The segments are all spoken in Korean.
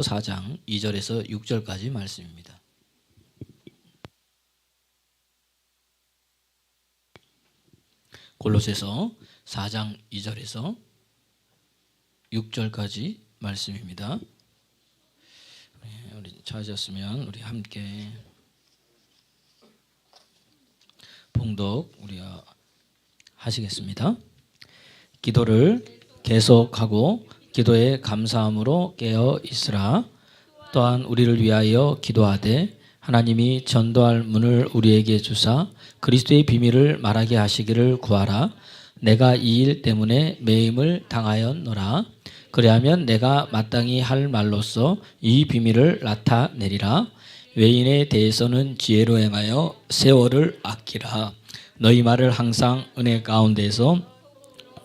4장 2절에서 6절까지 말씀입니다. 골로새서 4장 2절에서 6절까지 말씀입니다. 우리 찾으셨으면 우리 함께 봉독 우리가 하시겠습니다. 기도를 계속하고 기도에 감사함으로 깨어 있으라. 또한 우리를 위하여 기도하되 하나님이 전도할 문을 우리에게 주사 그리스도의 비밀을 말하게 하시기를 구하라. 내가 이 일 때문에 매임을 당하였노라. 그리하면 내가 마땅히 할 말로써 이 비밀을 나타내리라. 외인에 대해서는 지혜로 행하여 세월을 아끼라. 너희 말을 항상 은혜 가운데서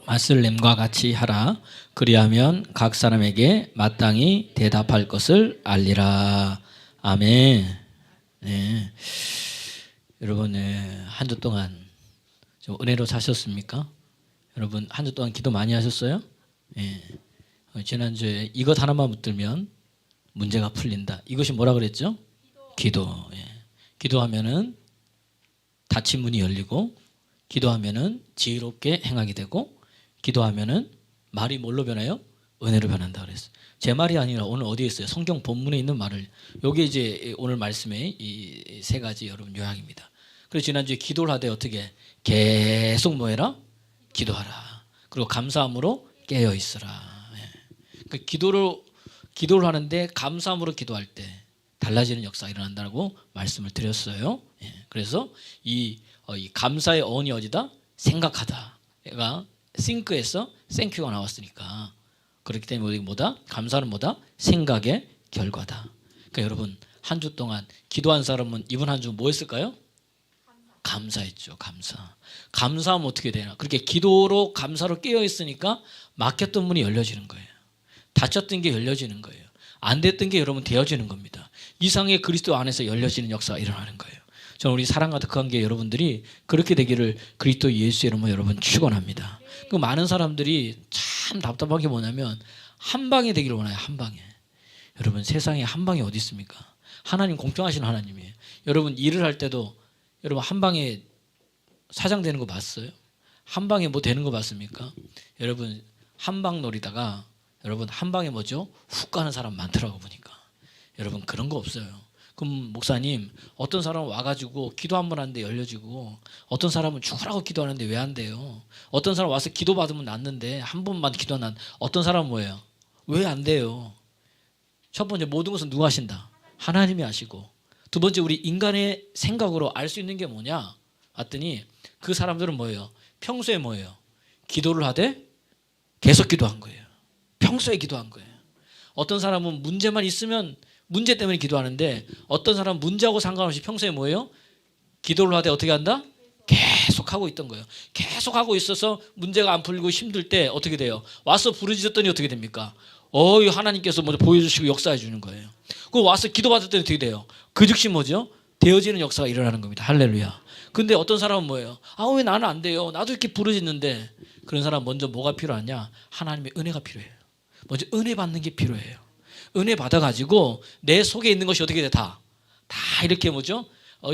맛을냄과 같이 하라. 그리하면 각 사람에게 마땅히 대답할 것을 알리라. 아멘. 네. 여러분, 한 주 동안 좀 은혜로 사셨습니까? 여러분, 한 주 동안 기도 많이 하셨어요? 네. 지난주에 이것 하나만 붙들면 문제가 풀린다. 이것이 뭐라 그랬죠? 기도. 기도하면은 닫힌 문이 열리고, 기도하면은 지혜롭게 행하게 되고, 기도하면은 말이 뭘로 변해요? 은혜로 변한다 그랬어요. 제 말이 아니라 오늘 어디에 있어요? 성경 본문에 있는 말을. 여기 이제 오늘 말씀의 이 세 가지 여러분 요약입니다. 그래서 지난주에 기도를 하되 어떻게 계속 뭐해라? 기도하라. 그리고 감사함으로 깨어 있으라. 그 기도를 하는데 감사함으로 기도할 때 달라지는 역사가 일어난다고 말씀을 드렸어요. 그래서 이 감사의 어원이 어디다? 생각하다. 얘가 think에서 thank가 나왔으니까, 그렇기 때문에 뭐다? 감사는 뭐다? 생각의 결과다. 그러니까 여러분, 한 주 동안 기도한 사람은 이번 한 주 뭐 했을까요? 감사했죠. 감사하면 어떻게 되나? 그렇게 기도로 감사로 깨어 있으니까 막혔던 문이 열려지는 거예요. 닫혔던 게 열려지는 거예요. 안 됐던 게 여러분 되어지는 겁니다. 이상의 그리스도 안에서 열려지는 역사가 일어나는 거예요. 저는 우리 사랑과 그 관계 여러분들이 그렇게 되기를 그리스도 예수의 이름으로 여러분 축원합니다. 그 많은 사람들이 참 답답한 게 뭐냐면 한 방에 되기를 원해요. 한 방에. 여러분, 세상에 한 방이 어디 있습니까? 하나님 공평하신 하나님이에요. 여러분, 일을 할 때도 여러분 한 방에 사장 되는 거 봤어요? 한 방에 뭐 되는 거 봤습니까? 여러분, 한 방 노리다가 여러분 한 방에 뭐죠? 훅 가는 사람 많더라고 보니까. 여러분, 그런 거 없어요. 그럼 목사님, 어떤 사람은 와가지고 기도 한 번 하는데 열려지고, 어떤 사람은 죽으라고 기도하는데 왜 안 돼요? 어떤 사람 와서 기도 받으면 낫는데 한 번만 기도 안 한, 어떤 사람은 뭐예요? 왜 안 돼요? 첫 번째, 모든 것은 누가 하신다? 하나님이 하시고, 두 번째, 우리 인간의 생각으로 알 수 있는 게 뭐냐? 봤더니 그 사람들은 뭐예요? 평소에 뭐예요? 기도를 하되 계속 기도한 거예요. 평소에 기도한 거예요. 어떤 사람은 문제만 있으면 문제 때문에 기도하는데, 어떤 사람은 문제하고 상관없이 평소에 뭐예요? 기도를 하되 어떻게 한다? 계속 하고 있던 거예요. 계속 하고 있어서 문제가 안 풀리고 힘들 때 어떻게 돼요? 와서 부르짖었더니 어떻게 됩니까? 하나님께서 먼저 보여주시고 역사해 주는 거예요. 그 와서 기도받았더니 어떻게 돼요? 그 즉시 뭐죠? 되어지는 역사가 일어나는 겁니다. 할렐루야. 근데 어떤 사람은 뭐예요? 왜 나는 안 돼요? 나도 이렇게 부르짖는데. 그런 사람 먼저 뭐가 필요하냐? 하나님의 은혜가 필요해요. 먼저 은혜 받는 게 필요해요. 은혜 받아가지고 내 속에 있는 것이 어떻게 돼? 다 이렇게 뭐죠?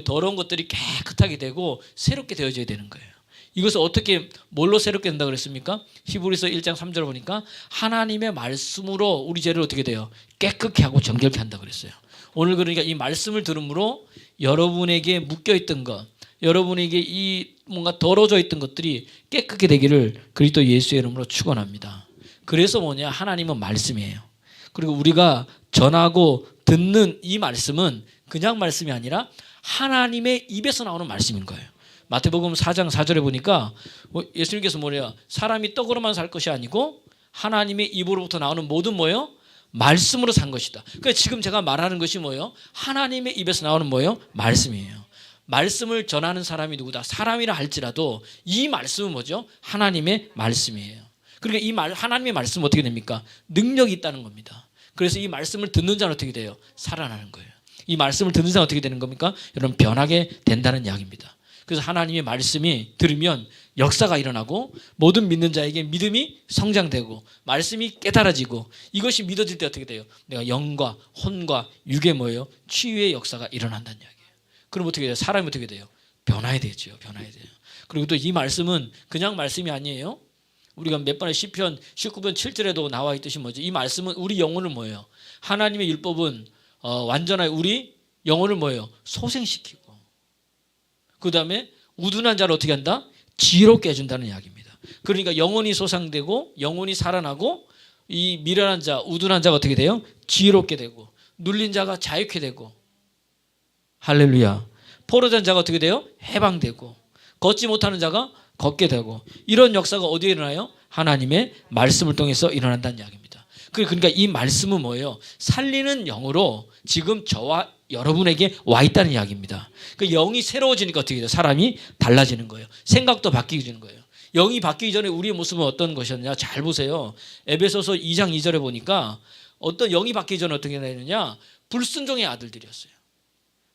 더러운 것들이 깨끗하게 되고 새롭게 되어져야 되는 거예요. 이것을 어떻게 뭘로 새롭게 된다 그랬습니까? 히브리서 1장 3절 보니까 하나님의 말씀으로 우리 죄를 어떻게 돼요? 깨끗게 하고 정결케 한다 그랬어요. 오늘 그러니까 이 말씀을 들음으로 여러분에게 묶여있던 것, 여러분에게 이 뭔가 더러워져 있던 것들이 깨끗게 되기를 그리스도 예수의 이름으로 축원합니다. 그래서 뭐냐? 하나님은 말씀이에요. 그리고 우리가 전하고 듣는 이 말씀은 그냥 말씀이 아니라 하나님의 입에서 나오는 말씀인 거예요. 마태복음 4장 4절에 보니까 예수님께서 뭐래요? 사람이 떡으로만 살 것이 아니고 하나님의 입으로부터 나오는 모든 뭐예요? 말씀으로 산 것이다. 그러니까 지금 제가 말하는 것이 뭐예요? 하나님의 입에서 나오는 뭐예요? 말씀이에요. 말씀을 전하는 사람이 누구다? 사람이라 할지라도 이 말씀은 뭐죠? 하나님의 말씀이에요. 그러니까 하나님의 말씀은 어떻게 됩니까? 능력이 있다는 겁니다. 그래서 이 말씀을 듣는 자는 어떻게 돼요? 살아나는 거예요. 이 말씀을 듣는 자는 어떻게 되는 겁니까? 여러분, 변하게 된다는 이야기입니다. 그래서 하나님의 말씀이 들으면 역사가 일어나고 모든 믿는 자에게 믿음이 성장되고 말씀이 깨달아지고 이것이 믿어질 때 어떻게 돼요? 내가 영과 혼과 육의 뭐예요? 치유의 역사가 일어난다는 이야기예요. 그럼 어떻게 돼요? 사람이 어떻게 돼요? 변화해야 되죠. 변화해야 돼요. 그리고 또 이 말씀은 그냥 말씀이 아니에요. 우리가 몇 번의 시편 19편 7절에도 나와 있듯이 뭐죠? 이 말씀은 우리 영혼을 뭐예요? 하나님의 율법은 완전하게 우리 영혼을 뭐예요? 소생시키고 그 다음에 우둔한 자를 어떻게 한다? 지혜롭게 해준다는 이야기입니다. 그러니까 영혼이 소상되고 영혼이 살아나고 이 미련한 자, 우둔한 자가 어떻게 돼요? 지혜롭게 되고 눌린 자가 자유케 되고 할렐루야. 포로된 자가 어떻게 돼요? 해방되고 걷지 못하는 자가 걷게 되고 이런 역사가 어디에 일어나요? 하나님의 말씀을 통해서 일어난다는 이야기입니다. 그러니까 이 말씀은 뭐예요? 살리는 영으로 지금 저와 여러분에게 와 있다는 이야기입니다. 그 영이 새로워지니까 어떻게 돼요? 사람이 달라지는 거예요. 생각도 바뀌는 거예요. 영이 바뀌기 전에 우리의 모습은 어떤 것이었냐? 잘 보세요. 에베소서 2장 2절에 보니까 어떤 영이 바뀌기 전에 어떻게 되느냐? 불순종의 아들들이었어요.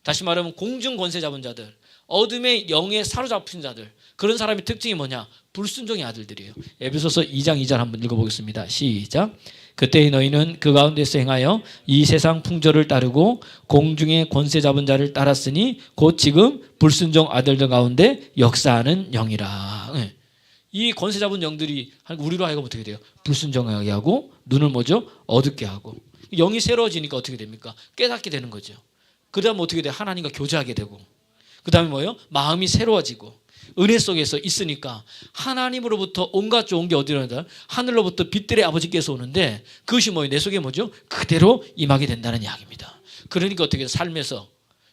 다시 말하면 공중 권세 잡은 자들, 어둠의 영에 사로잡힌 자들, 그런 사람의 특징이 뭐냐? 불순종의 아들들이에요. 에베소서 2장 2절 한번 읽어보겠습니다. 시작. 그때 너희는 그 가운데서 행하여 이 세상 풍조를 따르고 공중의 권세 잡은 자를 따랐으니 곧 지금 불순종 아들들 가운데 역사하는 영이라. 이 권세 잡은 영들이 우리로 하여금 어떻게 돼요? 불순종하게 하고 눈을 뭐죠? 어둡게 하고 영이 새로워지니까 어떻게 됩니까? 깨닫게 되는 거죠. 그 다음 어떻게 돼요? 하나님과 교제하게 되고 그 다음에 뭐예요? 마음이 새로워지고 은혜 속에서 있으니까 하나님으로부터 온갖 좋은 게 어디로 온다? 하늘로부터 빛들의 아버지께서 오는데 그것이 뭐예요? 내 속에 뭐죠? 그대로 임하게 된다는 이야기입니다. 그러니까 어떻게 돼요? 삶에서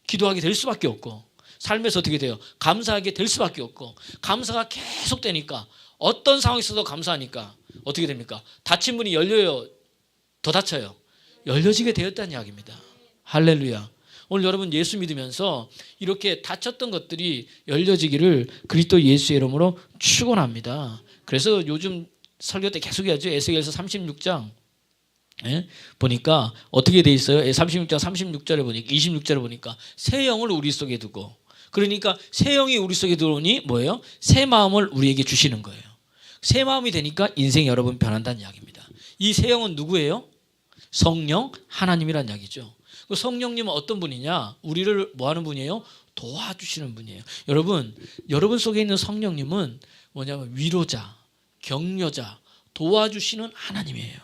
기도하게 될 수밖에 없고 삶에서 어떻게 돼요? 감사하게 될 수밖에 없고 감사가 계속 되니까 어떤 상황이 있어도 감사하니까 어떻게 됩니까? 닫힌 문이 열려요? 더 닫혀요? 열려지게 되었다는 이야기입니다. 할렐루야. 오늘 여러분 예수 믿으면서 이렇게 닫혔던 것들이 열려지기를 그리스도 예수의 이름으로 축원합니다. 그래서 요즘 설교 때 계속 해야죠. 에스겔서 36장 보니까 어떻게 돼 있어요? 36장 36절에 보니까 26절에 보니까 새 영을 우리 속에 두고 그러니까 새 영이 우리 속에 들어오니 뭐예요? 새 마음을 우리에게 주시는 거예요. 새 마음이 되니까 인생이 여러분 변한다는 이야기입니다. 이 새 영은 누구예요? 성령 하나님이란 이야기죠. 그 성령님은 어떤 분이냐? 우리를 뭐 하는 분이에요? 도와주시는 분이에요. 여러분 속에 있는 성령님은 뭐냐면 위로자, 격려자, 도와주시는 하나님이에요.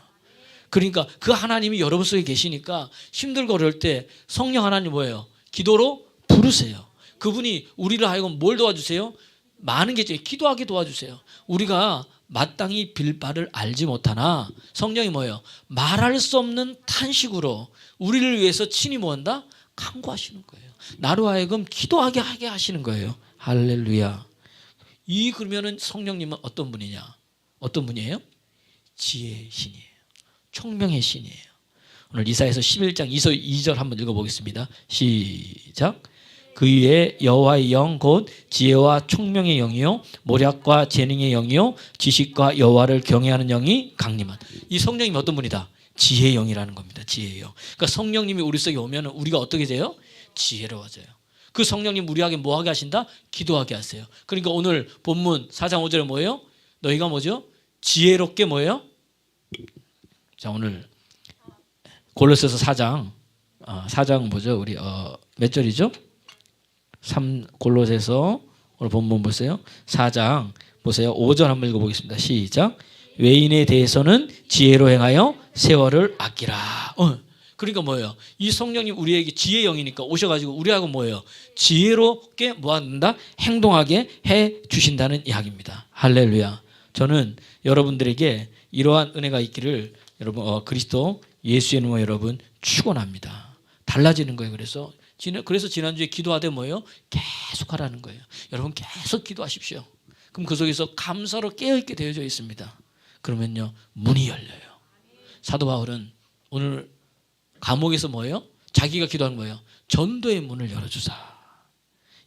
그러니까 그 하나님이 여러분 속에 계시니까 힘들고 어려울 때 성령 하나님 뭐예요? 기도로 부르세요. 그분이 우리를 하여금 뭘 도와주세요? 많은 게 있죠. 기도하게 도와주세요. 우리가 마땅히 빌 바를 알지 못하나 성령이 뭐예요? 말할 수 없는 탄식으로 우리를 위해서 친히 뭐한다? 간구하시는 거예요. 나로 하여금 기도하게 하게 하시는 거예요. 할렐루야. 그러면은 성령님은 어떤 분이냐? 어떤 분이에요? 지혜의 신이에요. 총명의 신이에요. 오늘 이사야서 11장 2절 한번 읽어보겠습니다. 시작. 그 위에 여호와의 영 곧 지혜와 총명의 영이요 모략과 재능의 영이요 지식과 여호와를 경외하는 영이 강림한. 이 성령님이 어떤 분이다? 지혜의 영이라는 겁니다. 지혜의 영. 그러니까 성령님이 우리 속에 오면 우리가 어떻게 돼요? 지혜로워져요. 그 성령님 우리에게 뭐하게 하신다? 기도하게 하세요. 그러니까 오늘 본문 4장 5절에 뭐예요? 너희가 뭐죠? 지혜롭게 뭐예요? 자, 오늘 골로새서 4장 뭐죠? 우리 몇 절이죠? 골로새서 오늘 본문 보세요. 4장 보세요. 5절 한번 읽어보겠습니다. 시작. 외인에 대해서는 지혜로 행하여 세월을 아끼라. 그러니까 뭐예요? 이 성령님 우리에게 지혜의 영이니까 오셔가지고 우리하고 뭐예요? 지혜롭게 뭐한다? 행동하게 해 주신다는 이야기입니다. 할렐루야. 저는 여러분들에게 이러한 은혜가 있기를 여러분 그리스도 예수의 이름으로 여러분 축원합니다. 달라지는 거예요. 그래서 지난주에 기도하되 뭐예요? 계속 하라는 거예요. 여러분 계속 기도하십시오. 그럼 그 속에서 감사로 깨어있게 되어져 있습니다. 그러면요 문이 열려요. 사도 바울은 오늘 감옥에서 뭐예요? 자기가 기도한 거예요. 전도의 문을 열어주사.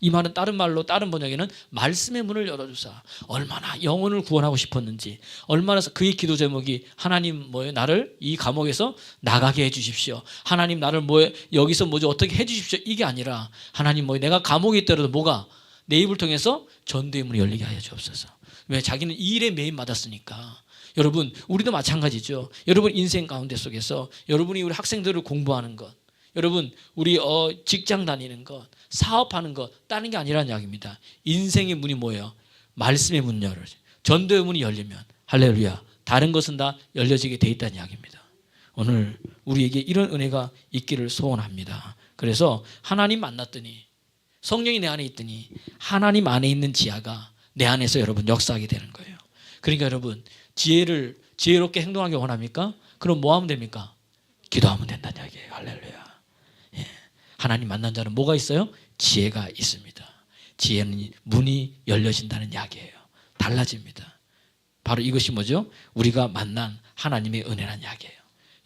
이 말은 다른 말로 다른 번역에는 말씀의 문을 열어주사. 얼마나 영혼을 구원하고 싶었는지, 얼마나 그의 기도 제목이 하나님 뭐예요? 나를 이 감옥에서 나가게 해주십시오. 하나님 나를 뭐예요? 여기서 뭐죠? 어떻게 해주십시오. 이게 아니라 하나님 뭐예요? 내가 감옥에 있더라도 뭐가 내 입을 통해서 전도의 문이 열리게 하여 주옵소서. 왜? 자기는 이 일에 매일 맞았으니까. 여러분, 우리도 마찬가지죠. 여러분 인생 가운데 속에서 여러분이 우리 학생들을 공부하는 것, 여러분 우리 직장 다니는 것, 사업하는 것, 다른 게 아니라는 이야기입니다. 인생의 문이 뭐예요? 말씀의 문 열어요. 전도의 문이 열리면 할렐루야, 다른 것은 다 열려지게 돼 있다는 이야기입니다. 오늘 우리에게 이런 은혜가 있기를 소원합니다. 그래서 하나님 만났더니, 성령이 내 안에 있더니 하나님 안에 있는 지혜가 내 안에서 여러분 역사하게 되는 거예요. 그러니까 여러분, 지혜롭게 행동하기 원합니까? 그럼 뭐 하면 됩니까? 기도하면 된다는 이야기예요. 할렐루야. 예. 하나님 만난 자는 뭐가 있어요? 지혜가 있습니다. 지혜는 문이 열려진다는 이야기예요. 달라집니다. 바로 이것이 뭐죠? 우리가 만난 하나님의 은혜라는 이야기예요.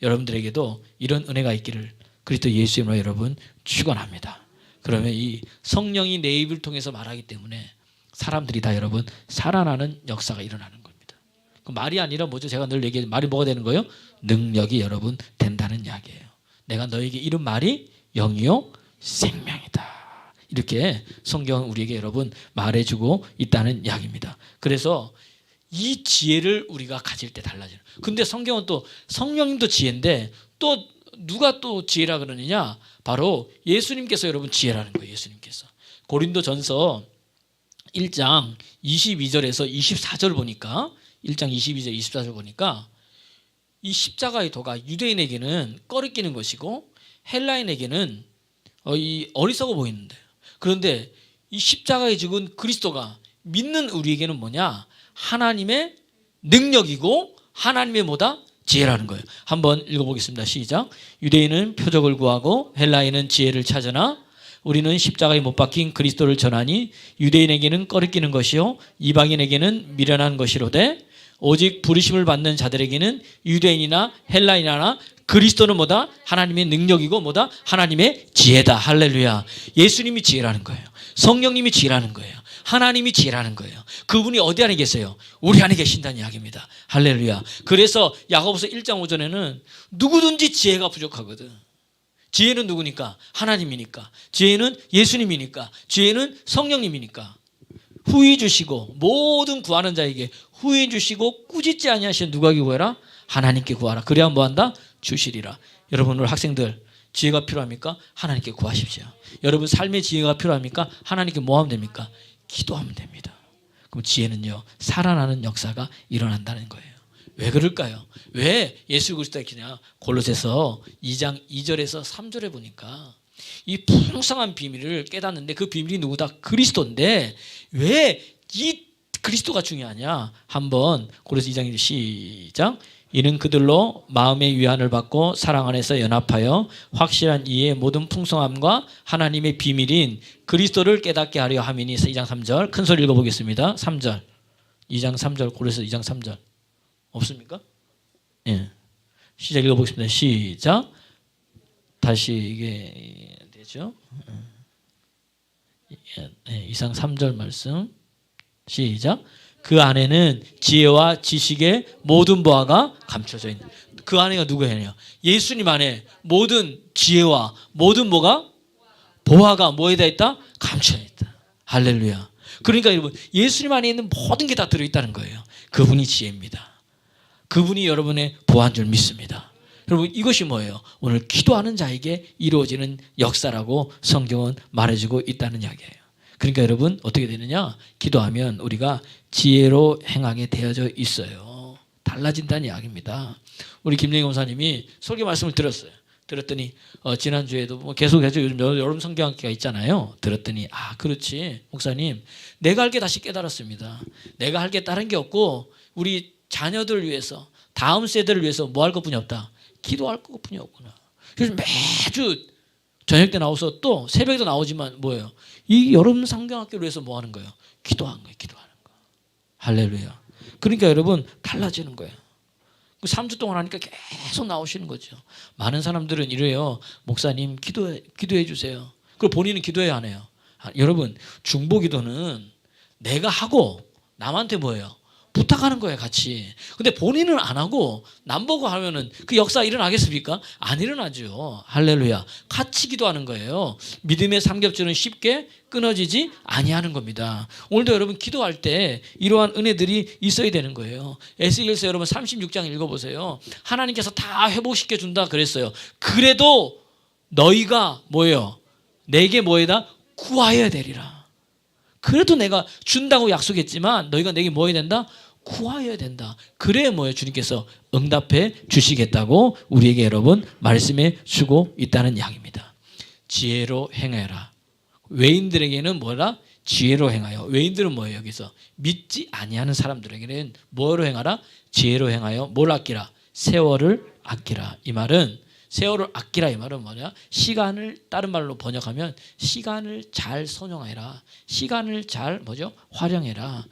여러분들에게도 이런 은혜가 있기를 그리스도 예수님으로 여러분 축원합니다. 그러면 이 성령이 내 입을 통해서 말하기 때문에 사람들이 다 여러분 살아나는 역사가 일어나는 겁니다. 그 말이 아니라 뭐죠? 제가 늘 얘기해, 말이 뭐가 되는 거예요? 능력이 여러분 된다는 이야기예요. 내가 너에게 이런 말이 영이요 생명이다. 이렇게 성경은 우리에게 여러분 말해주고 있다는 이야기입니다. 그래서 이 지혜를 우리가 가질 때 달라져요. 근데 성경은 또 성령님도 지혜인데 또 누가 또 지혜라 그러느냐? 바로 예수님께서 여러분 지혜라는 거예요. 예수님께서. 고린도전서 1장 22절에서 24절 보니까, 1장 22절 24절 보니까 이 십자가의 도가 유대인에게는 꺼리끼는 것이고 헬라인에게는 이 어리석어 보이는데, 그런데 이 십자가에 죽은 그리스도가 믿는 우리에게는 뭐냐? 하나님의 능력이고 하나님의 뭐다? 지혜라는 거예요. 한번 읽어보겠습니다. 시작. 유대인은 표적을 구하고 헬라인은 지혜를 찾으나 우리는 십자가에 못 박힌 그리스도를 전하니 유대인에게는 꺼리끼는 것이요 이방인에게는 미련한 것이로되 오직 부르심을 받는 자들에게는 유대인이나 헬라인이나 그리스도는 뭐다? 하나님의 능력이고 뭐다? 하나님의 지혜다. 할렐루야. 예수님이 지혜라는 거예요. 성령님이 지혜라는 거예요. 하나님이 지혜라는 거예요. 그분이 어디 안에 계세요? 우리 안에 계신다는 이야기입니다. 할렐루야. 그래서 야고보서 1장 5절에는 누구든지 지혜가 부족하거든. 지혜는 누구니까? 하나님이니까. 지혜는 예수님이니까. 지혜는 성령님이니까. 후히 주시고 모든 구하는 자에게 후히 주시고 꾸짖지 아니하시는 누구에게 구해라? 하나님께 구하라. 그래야 뭐한다? 주시리라. 여러분 오늘 학생들 지혜가 필요합니까? 하나님께 구하십시오. 여러분 삶의 지혜가 필요합니까? 하나님께 뭐 하면 됩니까? 기도하면 됩니다. 그럼 지혜는요 살아나는 역사가 일어난다는 거예요. 왜 그럴까요? 왜 예수 그리스도가 있냐? 골로새서 2장 2절에서 3절에 보니까 이 풍성한 비밀을 깨닫는데 그 비밀이 누구다? 그리스도인데 왜 이 그리스도가 중요하냐? 한번 골로새 2장 1절 시작. 이는 그들로 마음의 위안을 받고 사랑 안에서 연합하여 확실한 이의 모든 풍성함과 하나님의 비밀인 그리스도를 깨닫게 하려 함이니. 2장 3절 큰 소리 읽어보겠습니다. 3절 2장 3절 골로새 2장 3절 없습니까? 예. 시작 읽어보겠습니다. 시작. 다시 이게 되죠? 2장 3절 말씀 시작. 그 안에는 지혜와 지식의 모든 보화가 감춰져 있는. 그 안에가 누구예요? 예수님 안에 모든 지혜와 모든 뭐가? 보화가 뭐에다 있다? 감춰져 있다. 할렐루야. 그러니까 여러분 예수님 안에 있는 모든 게 다 들어있다는 거예요. 그분이 지혜입니다. 그분이 여러분의 보화인 줄 믿습니다. 여러분 이것이 뭐예요? 오늘 기도하는 자에게 이루어지는 역사라고 성경은 말해주고 있다는 이야기예요. 그러니까 여러분 어떻게 되느냐? 기도하면 우리가 지혜로 행하게 되어져 있어요. 달라진다는 이야기입니다. 우리 김영희 목사님이 설교 말씀을 들었어요. 들었더니 지난주에도 뭐 계속해서 요즘 여름 성경학기가 있잖아요. 들었더니 그렇지 목사님, 내가 할 게 다시 깨달았습니다. 내가 할 게 다른 게 없고 우리 자녀들 위해서 다음 세대를 위해서 뭐 할 것뿐이 없다. 기도할 것뿐이 없구나. 그래서 매주 저녁 때 나와서 또 새벽에도 나오지만 뭐예요? 이 여름 성경학교를 위해서 뭐 하는 거예요? 기도하는 거예요. 기도하는 거. 할렐루야. 그러니까 여러분 달라지는 거예요. 3주 동안 하니까 계속 나오시는 거죠. 많은 사람들은 이래요. 목사님 기도해 주세요. 그리고 본인은 기도해야 안 해요. 여러분 중보기도는 내가 하고 남한테 뭐예요? 부탁하는 거예요, 같이. 근데 본인은 안 하고 남 보고 하면은 그 역사 일어나겠습니까? 안 일어나죠. 할렐루야. 같이 기도하는 거예요. 믿음의 삼겹줄은 쉽게 끊어지지 아니하는 겁니다. 오늘도 여러분 기도할 때 이러한 은혜들이 있어야 되는 거예요. 에스겔서 여러분 36장 읽어보세요. 하나님께서 다 회복시켜 준다 그랬어요. 그래도 너희가 뭐예요? 내게 뭐에다 구하여야 되리라. 그래도 내가 준다고 약속했지만 너희가 내게 뭐 해야 된다? 구하여야 된다. 그래야 뭐예요? 주님께서 응답해 주시겠다고 우리에게 여러분 말씀해 주고 있다는 이야기입니다. 지혜로 행하여라. 외인들에게는 뭐라? 지혜로 행하여. 외인들은 뭐예요? 여기서 믿지 아니하는 사람들에게는 뭐로 행하라? 지혜로 행하여 뭘 아끼라? 세월을 아끼라. 이 말은 세월을 아끼라 이 말은 뭐냐? 시간을 다른 말로 번역하면 시간을 잘 선용해라. 시간을 잘 뭐죠? 활용해라.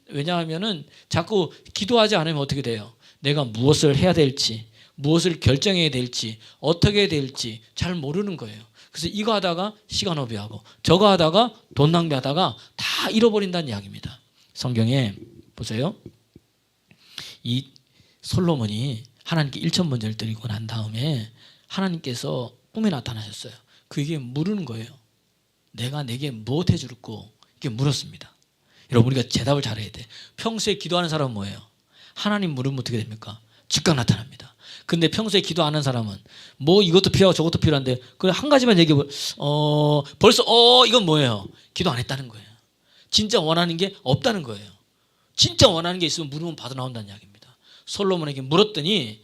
왜냐하면은 자꾸 기도하지 않으면 어떻게 돼요? 내가 무엇을 해야 될지, 무엇을 결정해야 될지, 어떻게 해야 될지 잘 모르는 거예요. 그래서 이거 하다가 시간 허비하고 저거 하다가 돈 낭비하다가 다 잃어버린다는 이야기입니다. 성경에 보세요. 이 솔로몬이 하나님께 1,000번제를 드리고 난 다음에 하나님께서 꿈에 나타나셨어요. 그게 물은 거예요. 내가 내게 무엇 해줄고 이렇게 물었습니다. 여러분 우리가 대답을 잘해야 돼. 평소에 기도하는 사람은 뭐예요? 하나님 물으면 어떻게 됩니까? 즉각 나타납니다. 근데 평소에 기도 안 하는 사람은 뭐 이것도 필요하고 저것도 필요한데 그냥 한 가지만 얘기해 벌써 이건 뭐예요? 기도 안 했다는 거예요. 진짜 원하는 게 없다는 거예요. 진짜 원하는 게 있으면 물으면 받아 나온다는 이야기입니다. 솔로몬에게 물었더니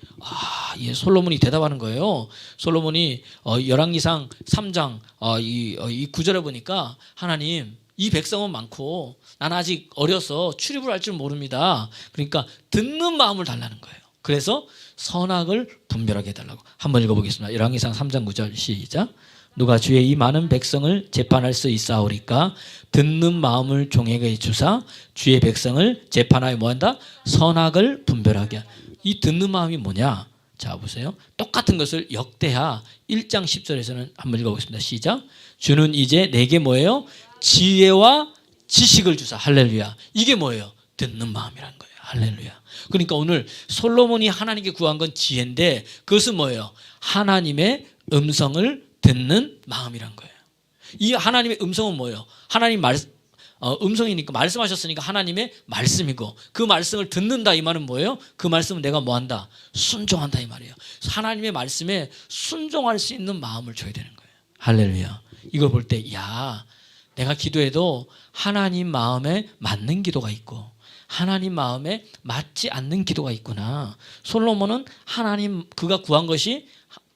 솔로몬이 대답하는 거예요. 솔로몬이 열왕기상 3장 이 9절에 보니까 하나님 이 백성은 많고 나는 아직 어려서 출입을 할 줄 모릅니다. 그러니까 듣는 마음을 달라는 거예요. 그래서 선악을 분별하게 해달라고. 한번 읽어보겠습니다. 열왕기상 3장 9절 시작. 누가 주의 이 많은 백성을 재판할 수 있사오리까? 듣는 마음을 종에게 주사 주의 백성을 재판하여 뭐한다? 선악을 분별하게. 이 듣는 마음이 뭐냐? 자 보세요. 똑같은 것을 역대하 1장 10절에서는 한번 읽어보겠습니다. 시작. 주는 이제 내게 뭐예요? 지혜와 지식을 주사. 할렐루야. 이게 뭐예요? 듣는 마음이라는 거예요. 할렐루야. 그러니까 오늘 솔로몬이 하나님께 구한 건 지혜인데 그것은 뭐예요? 하나님의 음성을 듣는 마음이란 거예요. 이 하나님의 음성은 뭐예요? 하나님 음성이니까 말씀하셨으니까 하나님의 말씀이고 그 말씀을 듣는다 이 말은 뭐예요? 그 말씀은 내가 뭐한다? 순종한다 이 말이에요. 하나님의 말씀에 순종할 수 있는 마음을 줘야 되는 거예요. 할렐루야. 이걸 볼 때 내가 기도해도 하나님 마음에 맞는 기도가 있고 하나님 마음에 맞지 않는 기도가 있구나. 솔로몬은 하나님 그가 구한 것이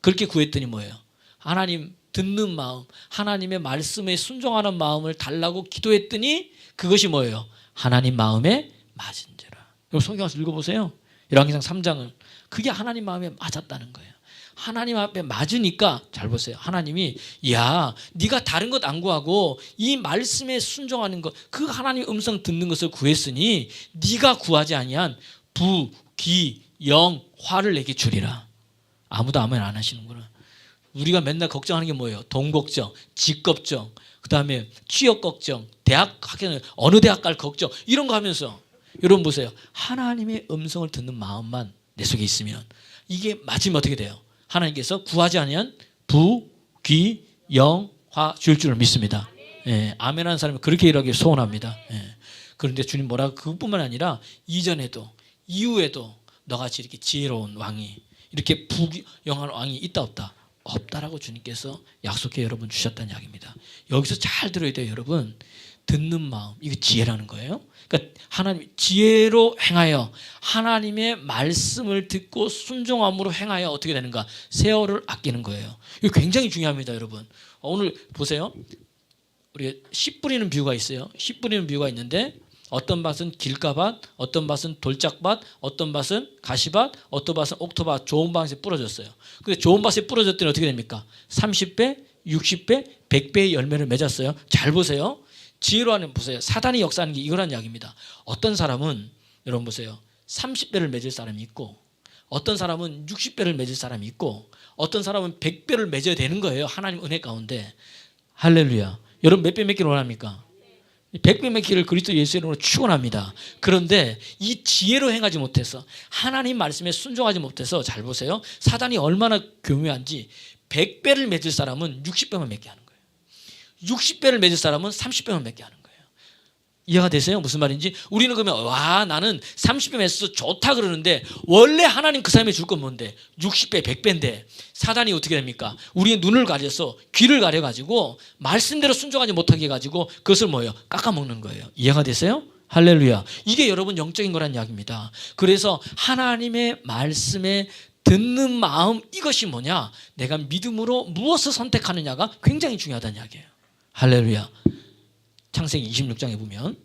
그렇게 구했더니 뭐예요? 하나님 듣는 마음, 하나님의 말씀에 순종하는 마음을 달라고 기도했더니 그것이 뭐예요? 하나님 마음에 맞은지라. 여러분 성경 가서 읽어보세요. 열왕기상 3장을. 그게 하나님 마음에 맞았다는 거예요. 하나님 앞에 맞으니까 잘 보세요. 하나님이 네가 다른 것 안 구하고 이 말씀에 순종하는 것, 그 하나님 음성 듣는 것을 구했으니 네가 구하지 아니한 부, 기, 영, 화를 내게 주리라. 아무도 아멘 안 하시는구나. 우리가 맨날 걱정하는 게 뭐예요? 돈 걱정, 집 걱정, 그 다음에 취업 걱정, 대학 학교 어느 대학 갈 걱정 이런 거 하면서 여러분 보세요. 하나님의 음성을 듣는 마음만 내 속에 있으면 이게 맞으면 어떻게 돼요? 하나님께서 구하지 아니한 부, 귀, 영, 화 줄 줄을 믿습니다. 아멘 하는 사람이 그렇게 일하길 소원합니다. 그런데 주님 뭐라 그뿐만 아니라 이전에도 이후에도 너같이 이렇게 지혜로운 왕이 이렇게 부영한 왕이 있다 없다? 없다라고 주님께서 약속해 여러분 주셨다는 이야기입니다. 여기서 잘 들어야 돼요. 여러분 듣는 마음 이거 지혜라는 거예요. 그러니까 하나님 지혜로 행하여 하나님의 말씀을 듣고 순종함으로 행하여 어떻게 되는가? 세월을 아끼는 거예요. 이거 굉장히 중요합니다. 여러분 오늘 보세요. 우리가 씨 뿌리는 비유가 있어요. 씨 뿌리는 비유가 있는데 어떤 밭은 길가밭, 어떤 밭은 돌짝밭, 어떤 밭은 가시밭, 어떤 밭은 옥토밭, 좋은 밭에 뿌려졌어요. 근데 좋은 밭에 뿌려졌더니 어떻게 됩니까? 30배, 60배, 100배의 열매를 맺었어요. 잘 보세요. 지혜로 하는 보세요. 사단이 역사하는 게 이거란 이야기입니다. 어떤 사람은 여러분 보세요. 30배를 맺을 사람이 있고 어떤 사람은 60배를 맺을 사람이 있고 어떤 사람은 100배를 맺어야 되는 거예요. 하나님 은혜 가운데. 할렐루야. 여러분 몇 배 맺기를 원합니까? 백배의 길을 그리스도 예수의 이름으로 축원합니다. 그런데 이 지혜로 행하지 못해서 하나님 말씀에 순종하지 못해서 잘 보세요. 사단이 얼마나 교묘한지 100배를 맺을 사람은 60배만 맺게 하는 거예요. 60배를 맺을 사람은 30배만 맺게 하는 거예요. 이해가 되세요? 무슨 말인지? 우리는 그러면 와 나는 30배 맺어서 좋다 그러는데 원래 하나님 그 사람이 줄 건 뭔데? 60배 100배인데 사단이 어떻게 됩니까? 우리의 눈을 가려서 귀를 가려가지고 말씀대로 순종하지 못하게 해가지고 그것을 뭐예요? 깎아먹는 거예요. 이해가 되세요? 할렐루야. 이게 여러분 영적인 거란 이야기입니다. 그래서 하나님의 말씀에 듣는 마음, 이것이 뭐냐? 내가 믿음으로 무엇을 선택하느냐가 굉장히 중요하다는 이야기예요. 할렐루야. 창세기 26장에 보면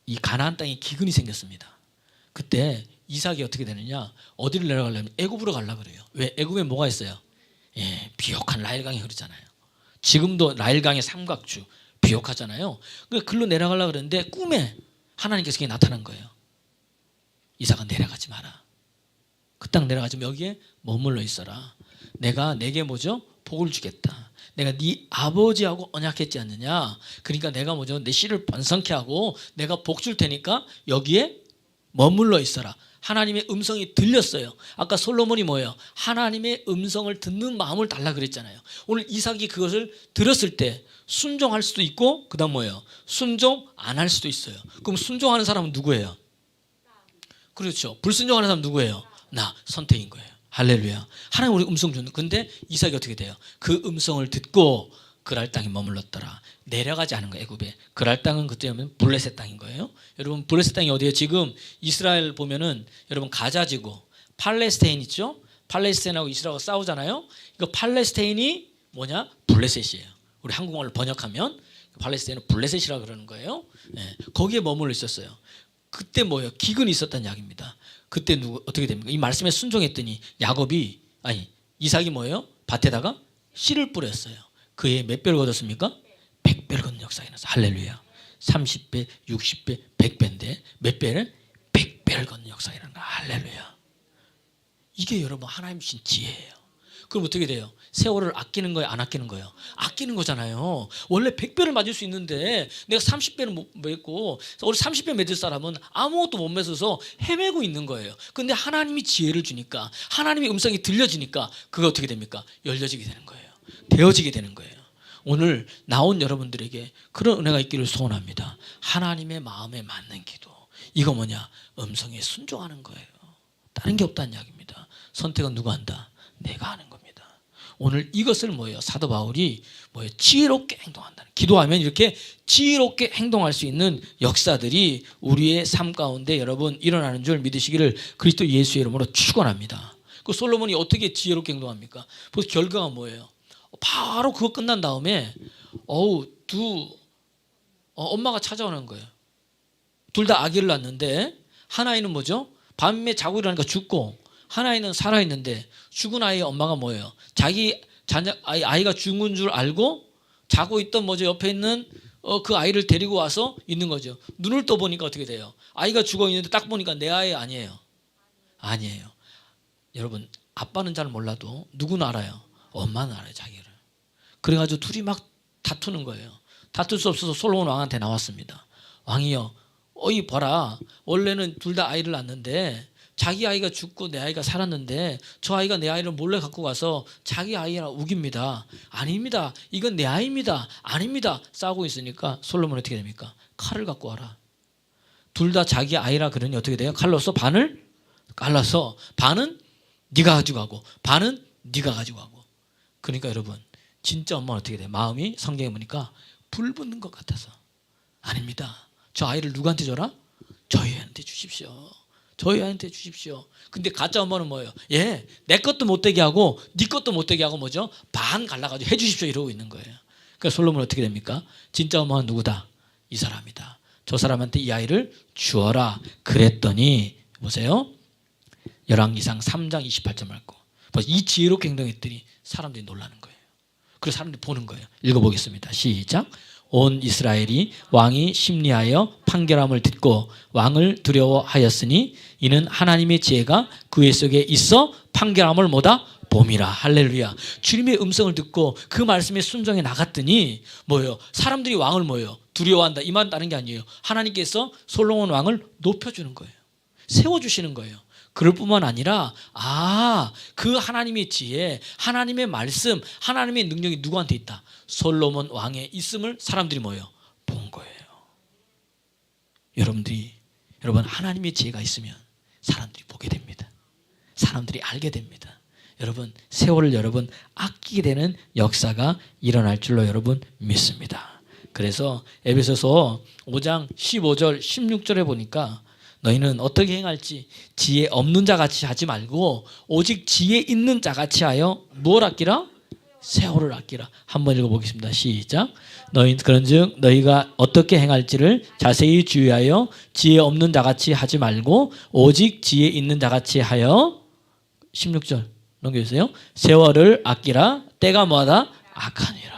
이 가나안 땅에 기근이 생겼습니다. 그때 이삭이 어떻게 되느냐? 어디를 내려가려면 애굽으로 가려고 그래요. 왜? 애굽에 뭐가 있어요? 예, 비옥한 라일강이 흐르잖아요. 지금도 라일강의 삼각주 비옥하잖아요. 그러니까 글로 내려가려고 그랬는데 꿈에 하나님께서 그게 나타난 거예요. 이삭아 내려가지 마라. 그 땅 내려가지 여기에 머물러 있어라. 내가 내게 뭐죠? 복을 주겠다. 내가 네 아버지하고 언약했지 않느냐. 그러니까 내가 뭐죠? 내 씨를 번성케 하고 내가 복 줄 테니까 여기에 머물러 있어라. 하나님의 음성이 들렸어요. 아까 솔로몬이 뭐예요? 하나님의 음성을 듣는 마음을 달라 그랬잖아요. 오늘 이삭이 그것을 들었을 때 순종할 수도 있고 그 다음 뭐예요? 순종 안 할 수도 있어요. 그럼 순종하는 사람은 누구예요? 그렇죠. 불순종하는 사람은 누구예요? 나. 선택인 거예요. 할렐루야. 하나님 우리 음성 주는. 근데 이삭이 어떻게 돼요? 그 음성을 듣고 그랄 땅에 머물렀더라. 내려가지 않은 거예요. 애굽에. 그랄 땅은 그때 하면 블레셋 땅인 거예요. 여러분 블레셋 땅이 어디예요? 지금 이스라엘 보면은 여러분 가자지구 팔레스타인 있죠? 팔레스타인하고 이스라엘하고 싸우잖아요. 이거 팔레스타인이 뭐냐? 블레셋이에요. 우리 한국말로 번역하면 팔레스타인은 블레셋이라고 그러는 거예요. 네. 거기에 머물러 있었어요. 그때 뭐예요? 기근이 있었다는 이야기입니다. 그때 어떻게 됩니까? 이 말씀에 순종했더니 이삭이 뭐예요? 밭에다가 씨를 뿌렸어요. 그에 몇 배를 거뒀습니까? 100배를 거둔 역사가 일어났어요. 할렐루야. 30배, 60배, 100배인데 몇 배를? 100배를 거둔 역사가 일어난 거야. 할렐루야. 이게 여러분 하나님 주신 지혜예요. 그럼 어떻게 돼요? 세월을 아끼는 거예요? 안 아끼는 거예요? 아끼는 거잖아요. 원래 100배를 맞을 수 있는데 내가 30배는 못 맺고 우리 30배 맺을 사람은 아무것도 못 맺어서 헤매고 있는 거예요. 근데 하나님이 지혜를 주니까 하나님의 음성이 들려지니까 그거 어떻게 됩니까? 열려지게 되는 거예요. 되어지게 되는 거예요. 오늘 나온 여러분들에게 그런 은혜가 있기를 소원합니다. 하나님의 마음에 맞는 기도. 이거 뭐냐? 음성에 순종하는 거예요. 다른 게 없다는 이야기입니다. 선택은 누가 한다? 내가 하는 겁니다. 오늘 이것을 뭐예요? 사도 바울이 뭐예요? 지혜롭게 행동한다는. 기도하면 이렇게 지혜롭게 행동할 수 있는 역사들이 우리의 삶 가운데 여러분 일어나는 줄 믿으시기를 그리스도 예수의 이름으로 축원합니다. 그 솔로몬이 어떻게 지혜롭게 행동합니까? 그래서 결과가 뭐예요? 바로 그거 끝난 다음에 엄마가 찾아오는 거예요. 둘 다 아기를 낳는데 하나이는 뭐죠? 밤에 자고 일어나니까 죽고 하나이는 살아있는데 죽은 아이의 엄마가 뭐예요? 자기 아이가 죽은 줄 알고 자고 있던 뭐죠? 옆에 있는 그 아이를 데리고 와서 있는 거죠. 눈을 떠보니까 어떻게 돼요? 아이가 죽어 있는데 딱 보니까 내 아이 아니에요. 아니에요. 여러분 아빠는 잘 몰라도 누구는 알아요? 엄마는 알아요. 자기를. 그래가지고 둘이 막 다투는 거예요. 다툴 수 없어서 솔로몬 왕한테 나왔습니다. 왕이요. 어이 봐라. 원래는 둘 다 아이를 낳는데 자기 아이가 죽고 내 아이가 살았는데 저 아이가 내 아이를 몰래 갖고 가서 자기 아이라 우깁니다. 아닙니다. 이건 내 아이입니다. 아닙니다. 싸우고 있으니까 솔로몬이 어떻게 됩니까? 칼을 갖고 와라. 둘 다 자기 아이라 그러니 어떻게 돼요? 칼로서 반을 갈라서 반은 네가 가지고 가고 반은 네가 가지고 가고. 그러니까 여러분 진짜 엄마는 어떻게 돼요? 마음이 성경에 보니까 불 붙는 것 같아서 아닙니다. 저 아이를 누구한테 줘라? 저희 애한테 주십시오. 저희 아이한테 주십시오. 근데 가짜 엄마는 뭐예요? 예, 내 것도 못되게 하고 네 것도 못되게 하고 뭐죠? 반 갈라가지고 해주십시오 이러고 있는 거예요. 그러니까 솔로몬은 어떻게 됩니까? 진짜 엄마는 누구다? 이 사람이다. 저 사람한테 이 아이를 주어라. 그랬더니 보세요. 열왕기상 3장 28절 말고 이 지혜롭게 행동했더니 사람들이 놀라는 거예요. 그래서 사람들이 보는 거예요. 읽어보겠습니다. 시작. 온 이스라엘이 왕이 심리하여 판결함을 듣고 왕을 두려워하였으니 이는 하나님의 지혜가 그의 속에 있어 판결함을 뭐다? 봄이라. 할렐루야. 주님의 음성을 듣고 그 말씀에 순종해 나갔더니 뭐예요? 사람들이 왕을 뭐예요? 두려워한다. 이 말 다른 게 아니에요. 하나님께서 솔로몬 왕을 높여주는 거예요. 세워주시는 거예요. 그럴 뿐만 아니라 그 하나님의 지혜, 하나님의 말씀, 하나님의 능력이 누구한테 있다? 솔로몬 왕에 있음을 사람들이 뭐예요? 본 거예요. 여러분 하나님의 지혜가 있으면 사람들이 보게 됩니다. 사람들이 알게 됩니다. 여러분 세월을 여러분 아끼게 되는 역사가 일어날 줄로 여러분 믿습니다. 그래서 에베소서 5장 15절 16절에 보니까 너희는 어떻게 행할지 지혜 없는 자같이 하지 말고 오직 지혜 있는 자같이 하여 무엇을 아끼라? 세월을 아끼라. 한번 읽어보겠습니다. 시작. 그런즉 너희가 어떻게 행할지를 자세히 주의하여 지혜 없는 자같이 하지 말고 오직 지혜 있는 자같이 하여 16절 넘겨주세요. 세월을 아끼라. 때가 뭐하다? 악하니라.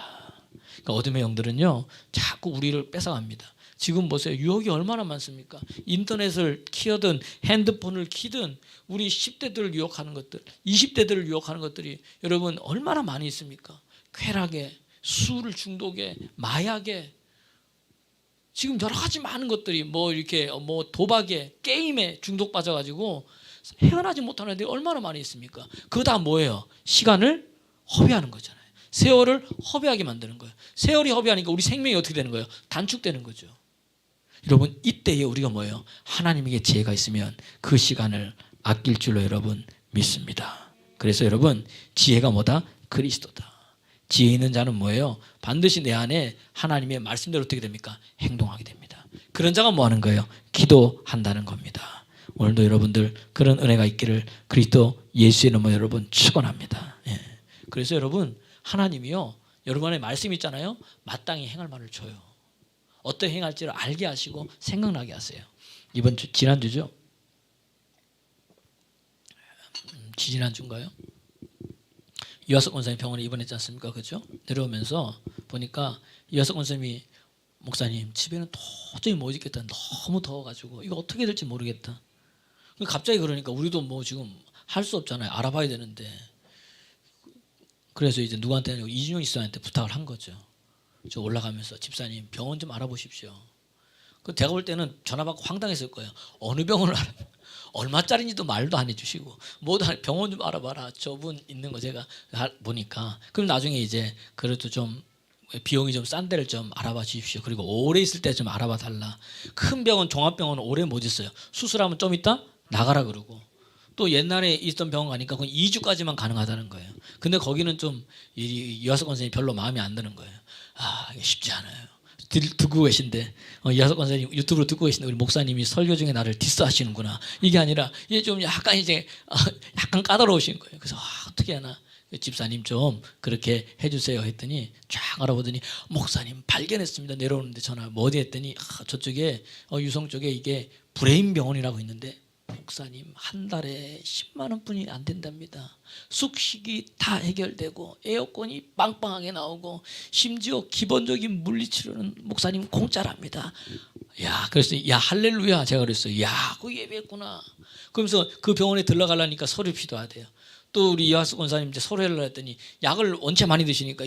그러니까 어둠의 영들은요 자꾸 우리를 뺏어갑니다. 지금 보세요. 유혹이 얼마나 많습니까? 인터넷을 키우든 핸드폰을 키든 우리 10대들을 유혹하는 것들, 20대들을 유혹하는 것들이 여러분 얼마나 많이 있습니까? 쾌락에, 술 중독에, 마약에, 지금 여러 가지 많은 것들이 이렇게 도박에, 게임에 중독 빠져가지고 헤어나지 못하는 애들이 얼마나 많이 있습니까? 그거 다 뭐예요? 시간을 허비하는 거잖아요. 세월을 허비하게 만드는 거예요. 세월이 허비하니까 우리 생명이 어떻게 되는 거예요? 단축되는 거죠. 여러분 이때에 우리가 뭐예요? 하나님에게 지혜가 있으면 그 시간을 아낄 줄로 여러분 믿습니다. 그래서 여러분 지혜가 뭐다? 그리스도다. 지혜 있는 자는 뭐예요? 반드시 내 안에 하나님의 말씀대로 어떻게 됩니까? 행동하게 됩니다. 그런 자가 뭐 하는 거예요? 기도한다는 겁니다. 오늘도 여러분들 그런 은혜가 있기를 그리스도 예수의 이름으로 여러분 축원합니다. 예. 그래서 여러분 하나님이요 여러분의 말씀 있잖아요. 마땅히 행할 말을 줘요. 어떻게 행할지를 알게 하시고 생각나게 하세요. 이번 주 지난주죠? 지난주인가요? 이화석 권사님 병원에 입원했지 않습니까? 그렇죠? 내려오면서 보니까 이화석 권사님이 목사님 집에는 도저히 못 있겠다. 너무 더워가지고 이거 어떻게 될지 모르겠다. 갑자기 그러니까 우리도 지금 할 수 없잖아요. 알아봐야 되는데. 그래서 이제 누구한테 이준영 집사한테 부탁을 한 거죠. 저 올라가면서 집사님 병원 좀 알아보십시오. 제가 볼 때는 전화 받고 황당했을 거예요. 어느 병원을 알아? 얼마짜리인지도 말도 안 해주시고 병원 좀 알아봐라. 저분 있는 거 제가 보니까 그럼 나중에 이제 그래도 좀 비용이 좀 싼 데를 좀 알아봐 주십시오. 그리고 오래 있을 때 좀 알아봐 달라. 큰 병원 종합병원은 오래 못 있어요. 수술하면 좀 있다 나가라 그러고 또 옛날에 있던 병원 가니까 그건 2주까지만 가능하다는 거예요. 근데 거기는 좀 이화석 권사님이 별로 마음에 안 드는 거예요. 이게 쉽지 않아요. 듣고 계신데 이화석 권사님 유튜브로 듣고 계신데 우리 목사님이 설교 중에 나를 디스하시는구나. 이게 아니라 이게 좀 약간 약간 까다로우신 거예요. 그래서 어떻게 하나 집사님 좀 그렇게 해주세요 했더니 쫙 알아보더니 목사님 발견했습니다. 내려오는데 전화 어디 했더니 저쪽에 유성 쪽에 이게 브레인 병원이라고 있는데 목사님 한 달에 10만 원뿐이 안 된답니다. 숙식이 다 해결되고 에어컨이 빵빵하게 나오고 심지어 기본적인 물리치료는 목사님 공짜랍니다. 그래서 할렐루야 제가 그랬어요. 그 예배했구나. 그러면서 그 병원에 들어가려니까 서류 필요해야 돼요. 또 우리 이화수 권사님 이제 서류 하려고 했더니 약을 원체 많이 드시니까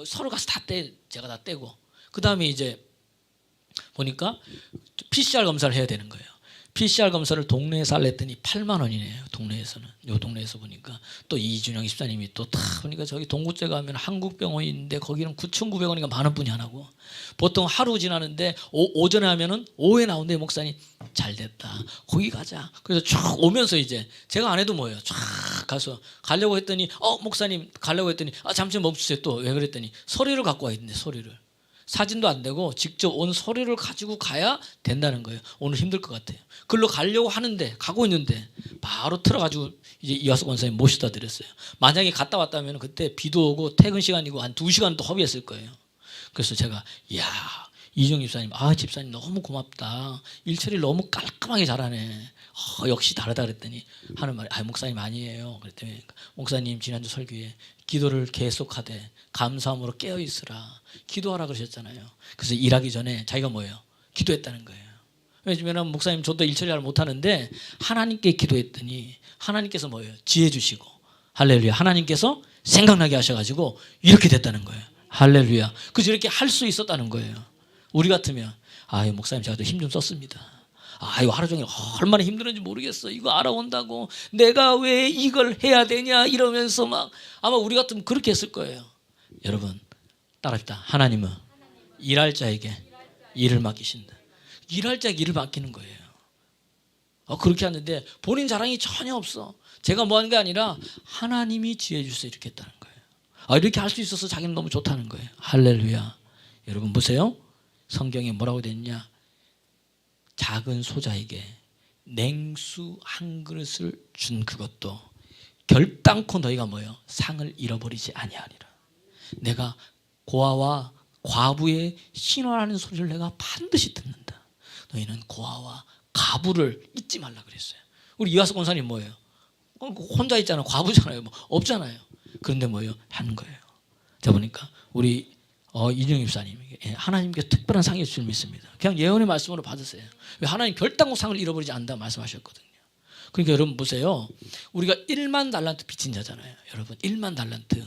서류 가서 제가 다 떼고 그 다음에 이제 보니까 PCR 검사를 해야 되는 거예요. PCR 검사를 동네에서 하려 했더니 8만 원이네요. 동네에서는. 요 동네에서 보니까 또 이준영 집사님이 또 다 보니까 저기 동구째 가면 한국병원이 있는데 거기는 9,900원이니까 만 원뿐이 안 하고 보통 하루 지나는데 오전에 하면은 오후에 나오는데 목사님 잘 됐다. 거기 가자. 그래서 쭉 오면서 이제 제가 안 해도 뭐예요. 쫙 가서 가려고 했더니 목사님 가려고 했더니 잠시 멈추세요. 또 왜 그랬더니 서류를 갖고 와야 되는데 서류를. 사진도 안 되고 직접 온 서류를 가지고 가야 된다는 거예요. 오늘 힘들 것 같아요. 글로 가려고 하는데 가고 있는데 바로 틀어가지고 이제 이화석 원사님 모셔다 드렸어요. 만약에 갔다 왔다면 그때 비도 오고 퇴근 시간이고 한 2시간 또 허비했을 거예요. 그래서 제가 이종 집사님 집사님 너무 고맙다. 일 처리를 너무 깔끔하게 잘하네. 역시 다르다 그랬더니 하는 말이 목사님 아니에요. 그랬더니 목사님 지난주 설교에 기도를 계속하되 감사함으로 깨어있으라 기도하라 그러셨잖아요. 그래서 일하기 전에 자기가 뭐예요? 기도했다는 거예요. 왜냐면 목사님 저도 일처리 잘 못하는데 하나님께 기도했더니 하나님께서 뭐예요? 지혜 주시고 할렐루야. 하나님께서 생각나게 하셔가지고 이렇게 됐다는 거예요. 할렐루야. 그래서 이렇게 할 수 있었다는 거예요. 우리 같으면 아유 목사님 제가 또 힘 좀 썼습니다. 이거 하루 종일 얼마나 힘들었는지 모르겠어. 이거 알아온다고 내가 왜 이걸 해야 되냐 이러면서 막 아마 우리 같으면 그렇게 했을 거예요. 여러분 따라합시다. 하나님은 일할 자에게 일을 맡기신다. 일할 자에게 일을 맡기는 거예요. 그렇게 하는데 본인 자랑이 전혀 없어. 제가 뭐 하는 게 아니라 하나님이 지혜 주셔서 이렇게 했다는 거예요. 이렇게 할 수 있어서 자기는 너무 좋다는 거예요. 할렐루야. 여러분 보세요. 성경에 뭐라고 됐냐. 작은 소자에게 냉수 한 그릇을 준 그것도 결단코 너희가 뭐예요? 상을 잃어버리지 아니하리라. 내가 고아와 과부의 신원하는 소리를 내가 반드시 듣는다. 너희는 고아와 과부를 잊지 말라 그랬어요. 우리 이화석 권사님 뭐예요? 혼자 있잖아요. 과부잖아요. 뭐 없잖아요. 그런데 뭐예요? 하는 거예요. 자 보니까 우리 이정 집사님에게 하나님께서 특별한 상이 있을 줄 믿습니다. 그냥 예언의 말씀으로 받으세요. 왜 하나님 결단코 상을 잃어버리지 않는다 말씀하셨거든요. 그러니까 여러분 보세요. 우리가 1만 달란트 빚진 자잖아요. 여러분 1만 달란트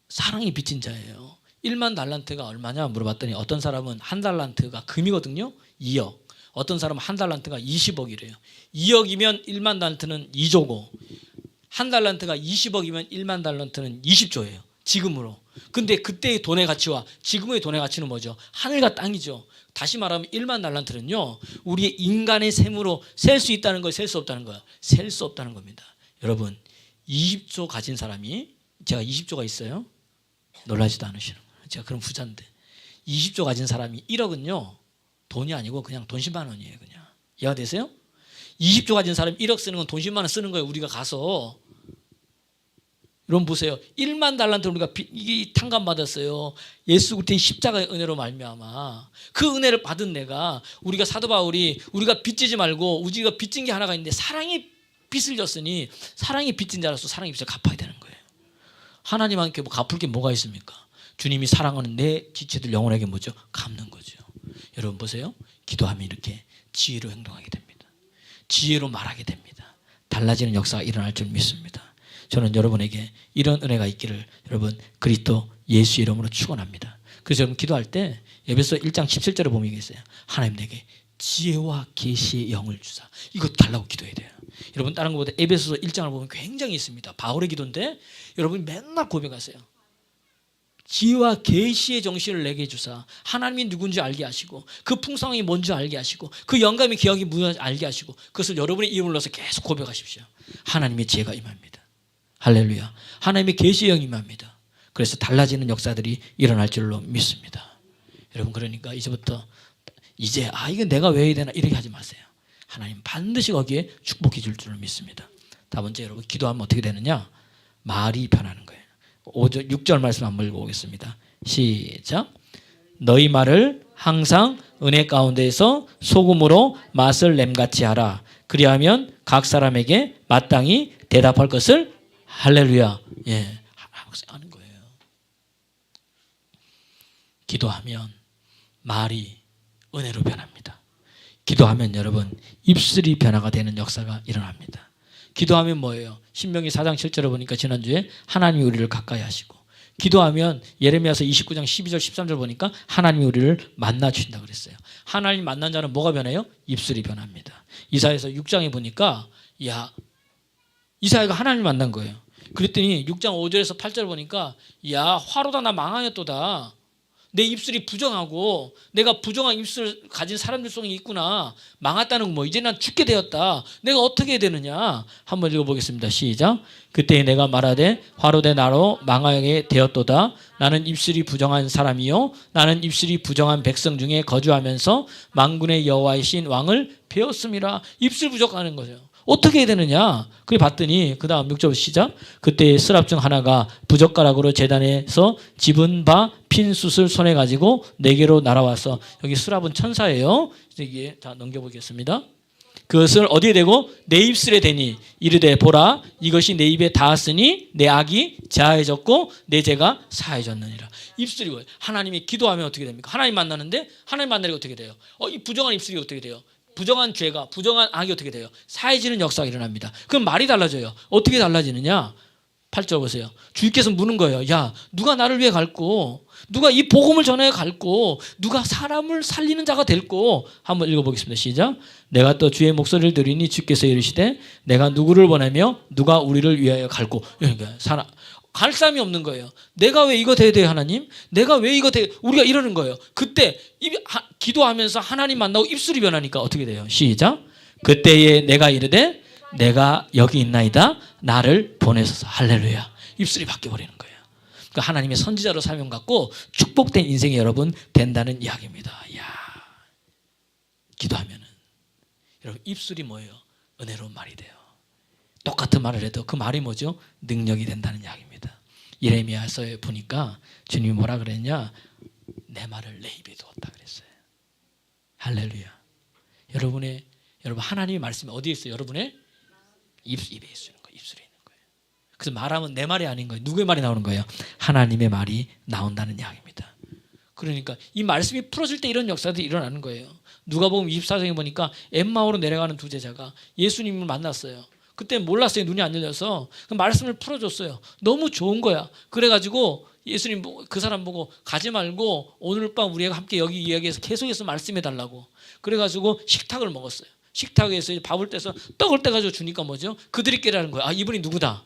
사랑이 빚진 자예요. 1만 달란트가 얼마냐 물어봤더니 어떤 사람은 한 달란트가 금이거든요. 2억. 어떤 사람은 한 달란트가 20억이래요. 2억이면 1만 달란트는 2조고 한 달란트가 20억이면 1만 달란트는 20조예요. 지금으로. 근데 그때의 돈의 가치와 지금의 돈의 가치는 뭐죠? 하늘과 땅이죠. 다시 말하면 1만 달란트는요. 우리의 인간의 셈으로 셀 수 있다는 거예요? 셀 수 없다는 거예요? 셀 수 없다는 겁니다. 여러분 20조 가진 사람이 제가 20조가 있어요? 놀라지도 않으시는 거예요. 제가 그런 부자인데 20조 가진 사람이 1억은요. 돈이 아니고 그냥 돈 10만 원이에요. 그냥. 이해가 되세요? 20조 가진 사람이 1억 쓰는 건 돈 10만 원 쓰는 거예요. 우리가 가서. 여러분 보세요. 1만 달란트 우리가 이게 탕감받았어요. 예수 그리스도의 십자가의 은혜로 말미암아. 그 은혜를 받은 내가 우리가 사도 바울이 우리가 빚지지 말고 우리가 빚진 게 하나가 있는데 사랑이 빚을 졌으니 사랑이 빚진 자로서 사랑의 빚을 갚아야 되는 거예요. 하나님한테 뭐 갚을 게 뭐가 있습니까? 주님이 사랑하는 내 지체들 영혼에게 뭐죠? 갚는 거죠. 여러분 보세요. 기도하면 이렇게 지혜로 행동하게 됩니다. 지혜로 말하게 됩니다. 달라지는 역사가 일어날 줄 믿습니다. 저는 여러분에게 이런 은혜가 있기를 여러분 그리스도 예수 이름으로 축원합니다. 그래서 여러분 기도할 때 에베소 1장 17절에 보면 이게 있어요. 하나님 내게 지혜와 계시의 영을 주사. 이거 달라고 기도해야 돼요. 여러분 다른 것보다 에베소서 1장을 보면 굉장히 있습니다. 바울의 기도인데 여러분이 맨날 고백하세요. 지혜와 계시의 정신을 내게 주사 하나님이 누군지 알게 하시고 그 풍성함이 뭔지 알게 하시고 그 영감의 기억이 무엇인지 알게 하시고 그것을 여러분의 이름을 넣어서 계속 고백하십시오. 하나님의 지혜가 임합니다. 할렐루야. 하나님의 계시의 영이 임합니다. 그래서 달라지는 역사들이 일어날 줄로 믿습니다. 여러분 그러니까 이제부터 이제 이거 내가 왜 해야 되나 이렇게 하지 마세요. 하나님 반드시 거기에 축복해 줄 줄로 믿습니다. 다음 번째 여러분 기도하면 어떻게 되느냐? 말이 변하는 거예요. 5절, 6절 말씀 한번 읽어보겠습니다. 시작. 너희 말을 항상 은혜 가운데에서 소금으로 맛을 냄같이 하라. 그리하면 각 사람에게 마땅히 대답할 것을 할렐루야. 예, 하는 거예요. 기도하면 말이 은혜로 변합니다. 기도하면 여러분 입술이 변화가 되는 역사가 일어납니다. 기도하면 뭐예요? 신명기 4장 7절에 보니까 지난주에 하나님이 우리를 가까이 하시고 기도하면 예레미야서 29장 12절 13절 보니까 하나님이 우리를 만나 주신다고 그랬어요. 하나님 만난 자는 뭐가 변해요? 입술이 변합니다. 이사야서 6장에 보니까 이사야가 하나님을 만난 거예요. 그랬더니 6장 5절에서 8절 보니까 화로다 나 망하였도다. 내 입술이 부정하고 내가 부정한 입술 가진 사람들 속에 있구나. 망했다는 거 이제 난 죽게 되었다. 내가 어떻게 해야 되느냐. 한번 읽어보겠습니다. 시작. 그때 내가 말하되 화로되 나로 망하게 되었도다. 나는 입술이 부정한 사람이요 나는 입술이 부정한 백성 중에 거주하면서 만군의 여호와의 신 왕을 배웠음이라. 입술 부족하는 거죠. 어떻게 해야 되느냐? 그래 봤더니 그 다음 6절 시작. 그때 스랍 중 하나가 부젓가락으로 제단에서 집은 바 핀 숯을 손에 가지고 내게로 날아와서 여기 스랍은 천사예요. 이게 다 넘겨보겠습니다. 그것을 어디에 대고 내 입술에 대니 이르되 보라 이것이 내 입에 닿았으니 내 악이 자해졌고 내 죄가 사해졌느니라. 입술이 뭐예요? 하나님이 기도하면 어떻게 됩니까? 하나님 만나는데 하나님 만나니까 어떻게 돼요? 이 부정한 입술이 어떻게 돼요? 부정한 죄가 부정한 악이 어떻게 돼요? 사해지는 역사가 일어납니다. 그럼 말이 달라져요. 어떻게 달라지느냐? 8절 보세요. 주님께서 묻는 거예요. 야, 누가 나를 위해 갈고, 누가 이 복음을 전해 갈고, 누가 사람을 살리는 자가 될고. 한번 읽어보겠습니다. 시작. 내가 또 주의 목소리를 들으니 주께서 이르시되 내가 누구를 보내며 누가 우리를 위하여 갈고. 그러니까 갈 사람이 없는 거예요. 내가 왜 이거 돼야 돼요, 하나님? 내가 왜 이거 돼야 우리가 이러는 거예요. 그때 기도하면서 하나님 만나고 입술이 변하니까 어떻게 돼요? 시작. 그때에 내가 이르되 내가 여기 있나이다. 나를 보내소서. 할렐루야. 입술이 바뀌어버리는 거예요. 그러니까 하나님의 선지자로 사명 갖고 축복된 인생이 여러분 된다는 이야기입니다. 이야, 기도하면은 여러분 입술이 뭐예요? 은혜로운 말이 돼요. 똑같은 말을 해도 그 말이 뭐죠? 능력이 된다는 이야기입니다. 예레미야서에 보니까 주님이 뭐라 그랬냐? 내 말을 내 입에 두었다 그랬어요. 할렐루야. 여러분 하나님의 말씀이 어디에 있어요? 여러분의 입에 있는 거예요. 입술에 있는 거예요. 그래서 말하면 내 말이 아닌 거예요. 누구의 말이 나오는 거예요? 하나님의 말이 나온다는 이야기입니다. 그러니까 이 말씀이 풀어질 때 이런 역사들이 일어나는 거예요. 누가복음 24장에 보니까 엠마오로 내려가는 두 제자가 예수님을 만났어요. 그때 몰랐어요. 눈이 안 열려서. 그 말씀을 풀어줬어요. 너무 좋은 거야. 그래가지고 예수님 그 사람 보고 가지 말고 오늘 밤 우리가 함께 여기 이야기해서 계속해서 말씀해달라고. 그래가지고 식탁을 먹었어요. 식탁에서 밥을 떼서 떡을 떼가지고 주니까 뭐죠? 그들이 깨라는 거예요. 아, 이분이 누구다?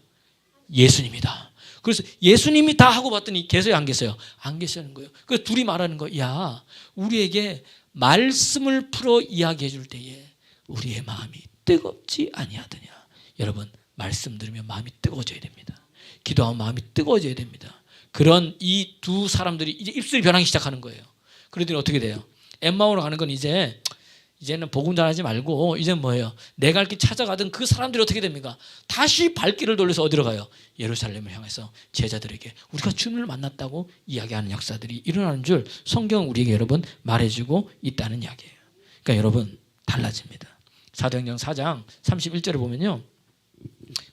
예수님이다. 그래서 예수님이다 하고 봤더니 계세요, 안 계세요? 안 계시는 거예요. 그래서 둘이 말하는 거예요. 야, 우리에게 말씀을 풀어 이야기해 줄 때에 우리의 마음이 뜨겁지 아니하더냐. 여러분, 말씀 들으면 마음이 뜨거워져야 됩니다. 기도하면 마음이 뜨거워져야 됩니다. 그런 이 두 사람들이 이제 입술이 변하기 시작하는 거예요. 그러더니 어떻게 돼요? 엠마오로 가는 건 이제는 복음 전하지 말고 이제는 뭐예요? 내 갈 길 찾아가던 그 사람들이 어떻게 됩니까? 다시 발길을 돌려서 어디로 가요? 예루살렘을 향해서 제자들에게 우리가 주님을 만났다고 이야기하는 역사들이 일어나는 줄 성경은 우리에게 여러분 말해주고 있다는 이야기예요. 그러니까 여러분 달라집니다. 사도행전 4장 31절에 보면요.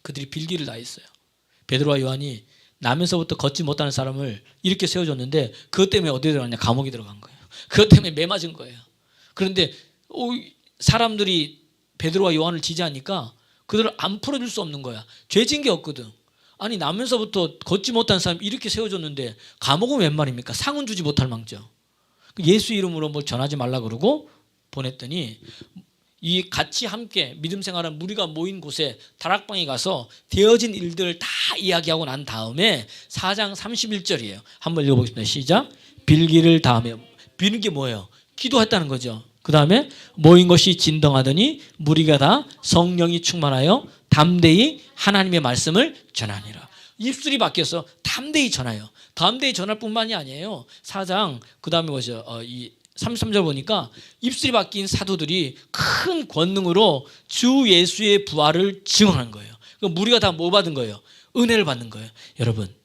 그들이 빌기를 다 했어요. 베드로와 요한이 나면서부터 걷지 못하는 사람을 이렇게 세워줬는데 그것 때문에 어디에 들어갔냐? 감옥에 들어간 거예요. 그것 때문에 매 맞은 거예요. 그런데 사람들이 베드로와 요한을 지지하니까 그들을 안 풀어줄 수 없는 거야. 죄진 게 없거든. 아니 나면서부터 걷지 못한 사람 이렇게 세워줬는데 감옥은 웬 말입니까? 상은 주지 못할 망정. 예수 이름으로 뭘 전하지 말라 그러고 보냈더니 이 같이 함께 믿음 생활한 무리가 모인 곳에 다락방에 가서 되어진 일들을 다 이야기하고 난 다음에 4장 31절이에요. 한번 읽어보겠습니다. 시작. 빌기를 다음에 비는 게 뭐예요? 기도했다는 거죠. 그 다음에 모인 것이 진동하더니 무리가 다 성령이 충만하여 담대히 하나님의 말씀을 전하니라. 입술이 바뀌어서 담대히 전하여. 담대히 전할 뿐만이 아니에요. 4장 그 다음에 뭐죠? 이 33절 보니까 입술이 바뀐 사도들이 큰 권능으로 주 예수의 부활을 증언한 거예요. 무리가 다 뭐 받은 거예요? 은혜를 받는 거예요.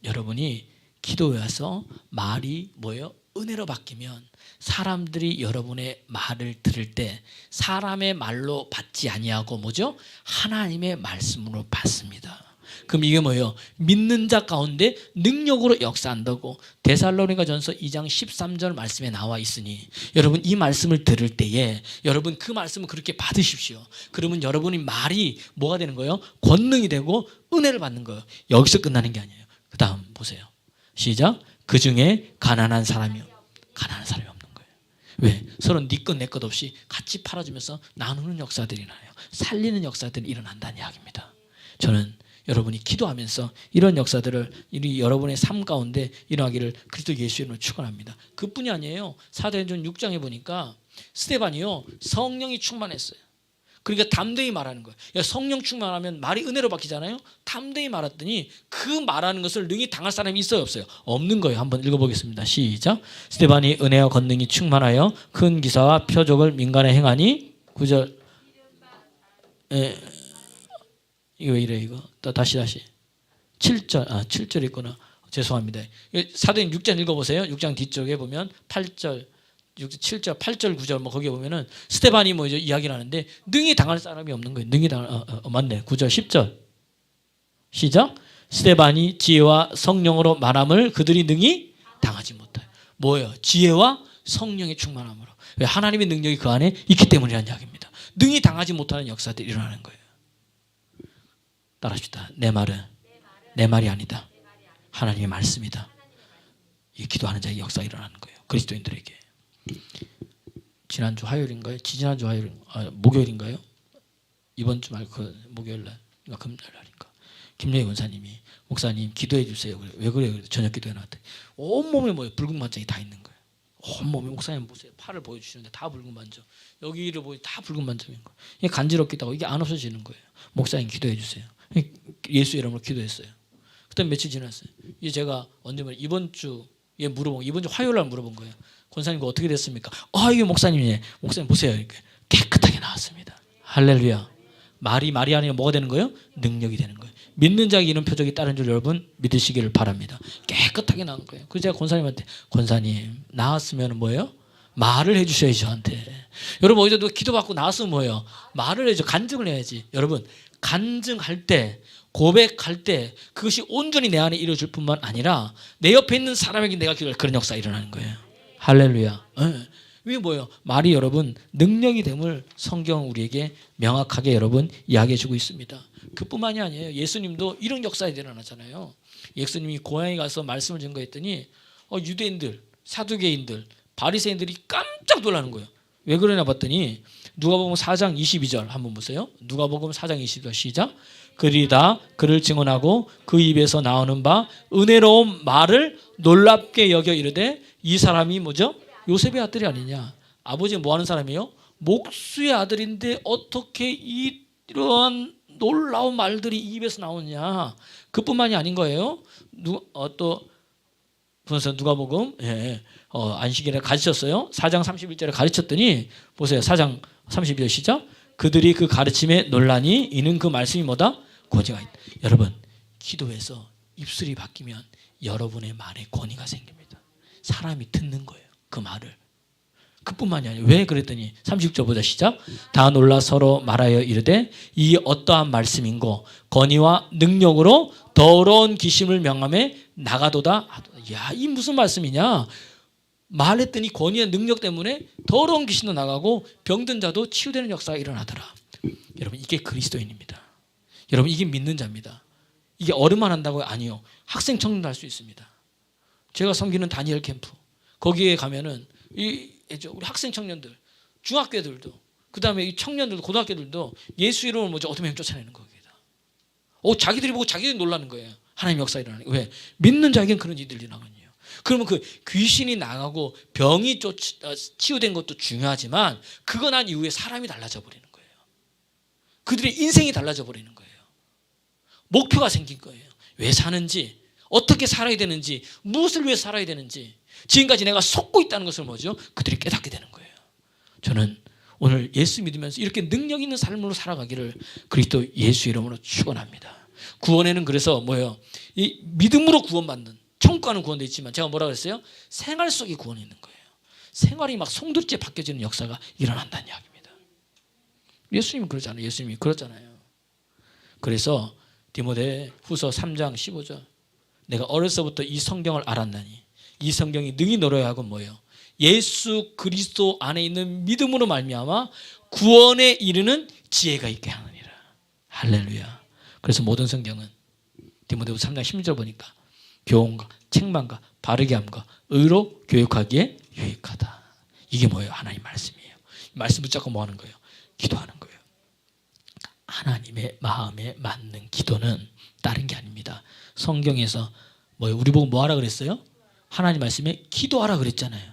여러분이 기도에 와서 말이 뭐예요? 은혜로 바뀌면 사람들이 여러분의 말을 들을 때 사람의 말로 받지 아니하고 뭐죠? 하나님의 말씀으로 받습니다. 그럼 이게 뭐예요? 믿는 자 가운데 능력으로 역사한다고 데살로니가전서 2장 13절 말씀에 나와 있으니 여러분 이 말씀을 들을 때에 여러분 그 말씀을 그렇게 받으십시오. 그러면 여러분이 말이 뭐가 되는 거예요? 권능이 되고 은혜를 받는 거예요. 여기서 끝나는 게 아니에요. 그 다음 보세요. 시작. 그 중에 가난한 사람이 없는 거예요. 왜? 서로 네 것 내 것 없이 같이 팔아주면서 나누는 역사들이 나요. 살리는 역사들이 일어난다는 이야기입니다. 저는 여러분이 기도하면서 이런 역사들을 여러분의 삶 가운데 일어나기를 그리스도 예수 이름으로 축원합니다. 그뿐이 아니에요. 사도행전 6장에 보니까 스데반이요 성령이 충만했어요. 그러니까 담대히 말하는 거예요. 성령 충만하면 말이 은혜로 바뀌잖아요. 담대히 말했더니 그 말하는 것을 능히 당할 사람이 있어요, 없어요? 없는 거예요. 한번 읽어보겠습니다. 시작. 스데반이 은혜와 권능이 충만하여 큰 기사와 표적을 민간에 행하니 9절. 이거 왜 이래 이거? 또 다시 7절 7절 있구나. 죄송합니다. 사도행 6장 읽어보세요. 6장 뒤쪽에 보면 8절 7절, 8절, 9절 뭐 거기에 보면은 스데반이 뭐 이제 이야기를 하는데 능히 당할 사람이 없는 거예요. 능히 당할 맞네. 9절, 10절. 시작. 스데반이 지혜와 성령으로 말함을 그들이 능히 당하지 못해요. 뭐예요? 지혜와 성령의 충만함으로. 왜? 하나님의 능력이 그 안에 있기 때문이라는 이야기입니다. 능히 당하지 못하는 역사들이 일어나는 거예요. 따라합시다. 내 말은 내 말이 아니다. 하나님의 말씀이다. 이 기도하는 자의 역사가 일어나는 거예요. 그리스도인들에게. 지난주 화요일인가요? 지지난주 화요일, 목요일인가요? 이번 주 말고 목요일날, 금요일날인가? 김여희 원사님이 목사님 기도해 주세요. 왜 그래요? 저녁 기도해 놨더니 온몸에 뭐예요? 붉은 반짝이 다 있는 거예요. 온몸에 목사님 보세요. 팔을 보여주시는데 다 붉은 반점. 여기를 보니 다 붉은 반점인 거예요. 이게 간지럽기도 하고 이게 안 없어지는 거예요. 목사님 기도해 주세요. 예수 이름으로 기도했어요. 그다음 며칠 지났어요. 이제 제가 언제 이번 주에 물어본 이번 주 화요일 날 물어본 거예요. 권사님 그 어떻게 됐습니까? 이게 목사님이에요. 목사님 보세요. 이렇게 깨끗하게 나왔습니다. 할렐루야. 말이 아니라 뭐가 되는 거예요? 능력이 되는 거예요. 믿는 자에게 이런 표적이 따른 줄 여러분 믿으시기를 바랍니다. 깨끗하게 나온 거예요. 그래서 제가 권사님한테 권사님 나왔으면 뭐예요? 말을 해주셔야지 저한테. 여러분 어디서도 기도받고 나왔으면 뭐예요? 말을 해줘. 간증을 해야지. 여러분 간증할 때 고백할 때 그것이 온전히 내 안에 이루어질 뿐만 아니라 내 옆에 있는 사람에게 내가 기도할 그런 역사가 일어나는 거예요. 할렐루야. 이게 뭐예요? 말이 여러분 능력이 됨을 성경 우리에게 명확하게 여러분 이야기해 주고 있습니다. 그뿐만이 아니에요. 예수님도 이런 역사에 일어나잖아요. 예수님이 고향에 가서 말씀을 전거했더니 유대인들, 사두개인들, 바리새인들이 깜짝 놀라는 거예요. 왜 그러나 봤더니 누가복음 4장 22절 한번 보세요. 누가복음 4장 22절 시작. 그들이 다 그를 증언하고 그 입에서 나오는 바 은혜로운 말을 놀랍게 여겨 이르되 이 사람이 뭐죠? 요셉의 아들이 아니냐. 아버지 뭐 하는 사람이에요? 목수의 아들인데 어떻게 이러한 놀라운 말들이 입에서 나오냐. 그뿐만이 아닌 거예요. 또 누가복음 안식일에 가르쳤어요. 4장 31절에 가르쳤더니 보세요. 4장 32절 시작. 그들이 그 가르침에 놀라니 이는 그 말씀이 뭐다? 권위가 있다. 여러분 기도해서 입술이 바뀌면 여러분의 말에 권위가 생깁니다. 사람이 듣는 거예요. 그 말을. 그뿐만이 아니에요. 왜 그랬더니 30절 보자 시작. 다 놀라 서로 말하여 이르되 이 어떠한 말씀인고 권위와 능력으로 더러운 귀신을 명함에 나가도다. 야, 이 무슨 말씀이냐. 말했더니 권위와 능력 때문에 더러운 귀신도 나가고 병든 자도 치유되는 역사가 일어나더라. 여러분 이게 그리스도인입니다. 여러분 이게 믿는 자입니다. 이게 어른만 한다고요? 아니요. 학생 청년도 할 수 있습니다. 제가 섬기는 다니엘 캠프 거기에 가면은 우리 학생 청년들, 중학교들도, 그 다음에 이 청년들도, 고등학교들도 예수 이름을 뭐죠? 어둠의 힘 쫓아내는 거기다. 자기들이 보고 자기들이 놀라는 거예요. 하나님 역사 일어나는 거예요. 왜? 믿는 자에게는 그런 일들이 나거든요. 그러면 그 귀신이 나가고 병이 치유된 것도 중요하지만 그거 난 이후에 사람이 달라져 버리는 거예요. 그들의 인생이 달라져 버리는 거예요. 목표가 생긴 거예요. 왜 사는지, 어떻게 살아야 되는지, 무엇을 위해 살아야 되는지 지금까지 내가 속고 있다는 것을 뭐죠? 그들이 깨닫게 되는 거예요. 저는 오늘 예수 믿으면서 이렇게 능력 있는 삶으로 살아가기를 그리스도 예수 이름으로 축원합니다. 구원에는 그래서 뭐예요? 이 믿음으로 구원받는, 천국과는 구원되어 있지만 제가 뭐라 그랬어요? 생활 속에 구원이 있는 거예요. 생활이 막 송두리째 바뀌어지는 역사가 일어난다는 이야기입니다. 예수님이 그러잖아요. 예수님이 그렇잖아요. 그래서 디모데 후서 3장 15절 내가 어려서부터 이 성경을 알았나니 이 성경이 능히 너로야 하고 뭐예요? 예수 그리스도 안에 있는 믿음으로 말미암아 구원에 이르는 지혜가 있게 하느니라. 할렐루야. 그래서 모든 성경은 디모데후서 3장 16절 보니까 교훈과 책망과 바르게 함과 의로 교육하기에 유익하다. 이게 뭐예요? 하나님 말씀이에요. 말씀 붙잡고 뭐 하는 거예요? 기도하는 거예요. 하나님의 마음에 맞는 기도는 다른 게 아닙니다. 성경에서 뭐예요? 우리 보고 뭐 하라 그랬어요? 하나님 말씀에 기도하라 그랬잖아요.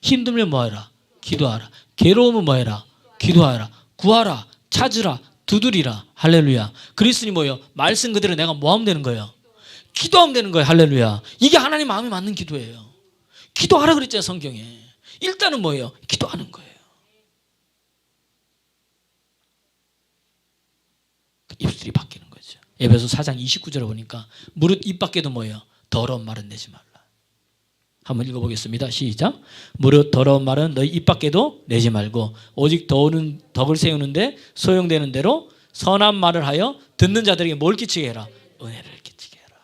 힘들면 뭐 하라? 기도하라. 괴로우면 뭐 해라? 기도하라. 구하라. 찾으라. 두드리라. 할렐루야. 그리스도니 뭐예요? 말씀 그대로 내가 뭐 하면 되는 거예요? 기도하면 되는 거예요. 할렐루야. 이게 하나님 마음에 맞는 기도예요. 기도하라 그랬잖아요. 성경에. 일단은 뭐예요? 기도하는 거예요. 입술이 바뀌는 거죠. 에베소 4장 29절에 보니까 무릇 입 밖에도 뭐예요? 더러운 말은 내지 말라. 한번 읽어보겠습니다. 시작. 무릇 더러운 말은 너희 입 밖에도 내지 말고 오직 덕을 세우는데 소용되는 대로 선한 말을 하여 듣는 자들에게 뭘 끼치게 해라? 은혜를 끼치게 해라.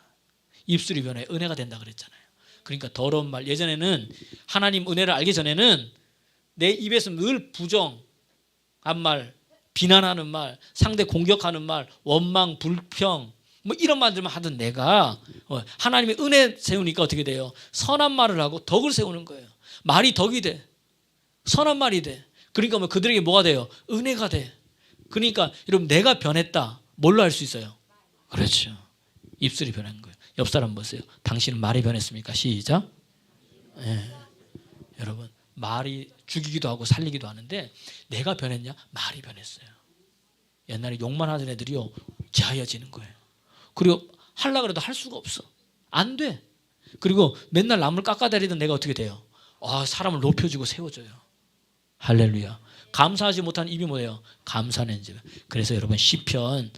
입술이 변해 은혜가 된다 그랬잖아요. 그러니까 더러운 말, 예전에는 하나님 은혜를 알기 전에는 내 입에서 늘 부정한 말, 비난하는 말, 상대 공격하는 말, 원망, 불평 뭐 이런 말들만 하던 내가 하나님의 은혜 세우니까 어떻게 돼요? 선한 말을 하고 덕을 세우는 거예요. 말이 덕이 돼. 선한 말이 돼. 그러니까 뭐 그들에게 뭐가 돼요? 은혜가 돼. 그러니까 여러분 내가 변했다. 뭘로 알 수 있어요? 그렇죠. 입술이 변한 거예요. 옆 사람 보세요. 당신은 말이 변했습니까? 시작. 네. 여러분 말이 죽이기도 하고 살리기도 하는데 내가 변했냐? 말이 변했어요. 옛날에 욕만 하던 애들이요 자해지는 거예요. 그리고 하려고 해도 할 수가 없어. 안 돼. 그리고 맨날 남을 깎아다리던 내가 어떻게 돼요? 사람을 높여주고 세워줘요. 할렐루야. 감사하지 못하는 입이 뭐예요? 감사하는 집. 그래서 여러분 시편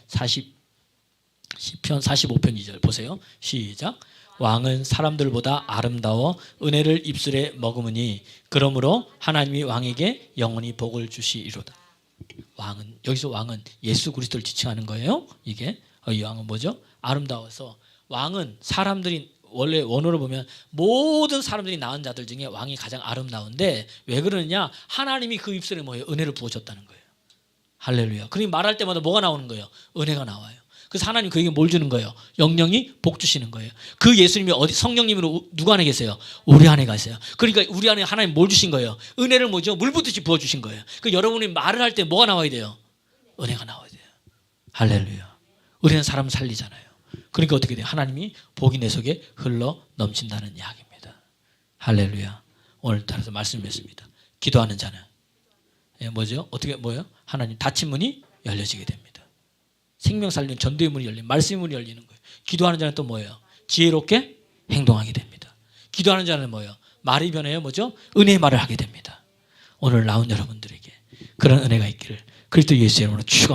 45편 2절 보세요. 시작. 왕은 사람들보다 아름다워 은혜를 입술에 머금으니 그러므로 하나님이 왕에게 영원히 복을 주시리로다. 왕은 여기서 왕은 예수 그리스도를 지칭하는 거예요. 이게 이 왕은 뭐죠? 아름다워서 왕은 사람들이 원래 원어로 보면 모든 사람들이 낳은 자들 중에 왕이 가장 아름다운데 왜 그러느냐? 하나님이 그 입술에 뭐예요? 은혜를 부어줬다는 거예요. 할렐루야. 그러니 말할 때마다 뭐가 나오는 거예요? 은혜가 나와요. 그래서 하나님 그에게 뭘 주는 거예요? 영영이 복 주시는 거예요. 그 예수님이 어디 성령님으로 누구 안에 계세요? 우리 안에 계세요. 그러니까 우리 안에 하나님 뭘 주신 거예요? 은혜를 뭐죠? 물 붓듯이 부어 주신 거예요. 그 여러분이 말을 할 때 뭐가 나와야 돼요? 은혜가 나와야 돼요. 할렐루야. 은혜는 사람을 살리잖아요. 그러니까 어떻게 돼요? 하나님이 복이 내 속에 흘러 넘친다는 이야기입니다. 할렐루야. 오늘 따라서 말씀드렸습니다. 기도하는 자는 뭐죠? 어떻게 뭐예요? 하나님 닫힌 문이 열려지게 됩니다. 생명 살리는 전도의 문이 열리는 말씀의 문이 열리는 거예요. 기도하는 자는 또 뭐예요? 지혜롭게 행동하게 됩니다. 기도하는 자는 뭐예요? 말이 변해요. 뭐죠? 은혜의 말을 하게 됩니다. 오늘 나온 여러분들에게 그런 은혜가 있기를 그리스도 예수의 이름으로 축원합니다.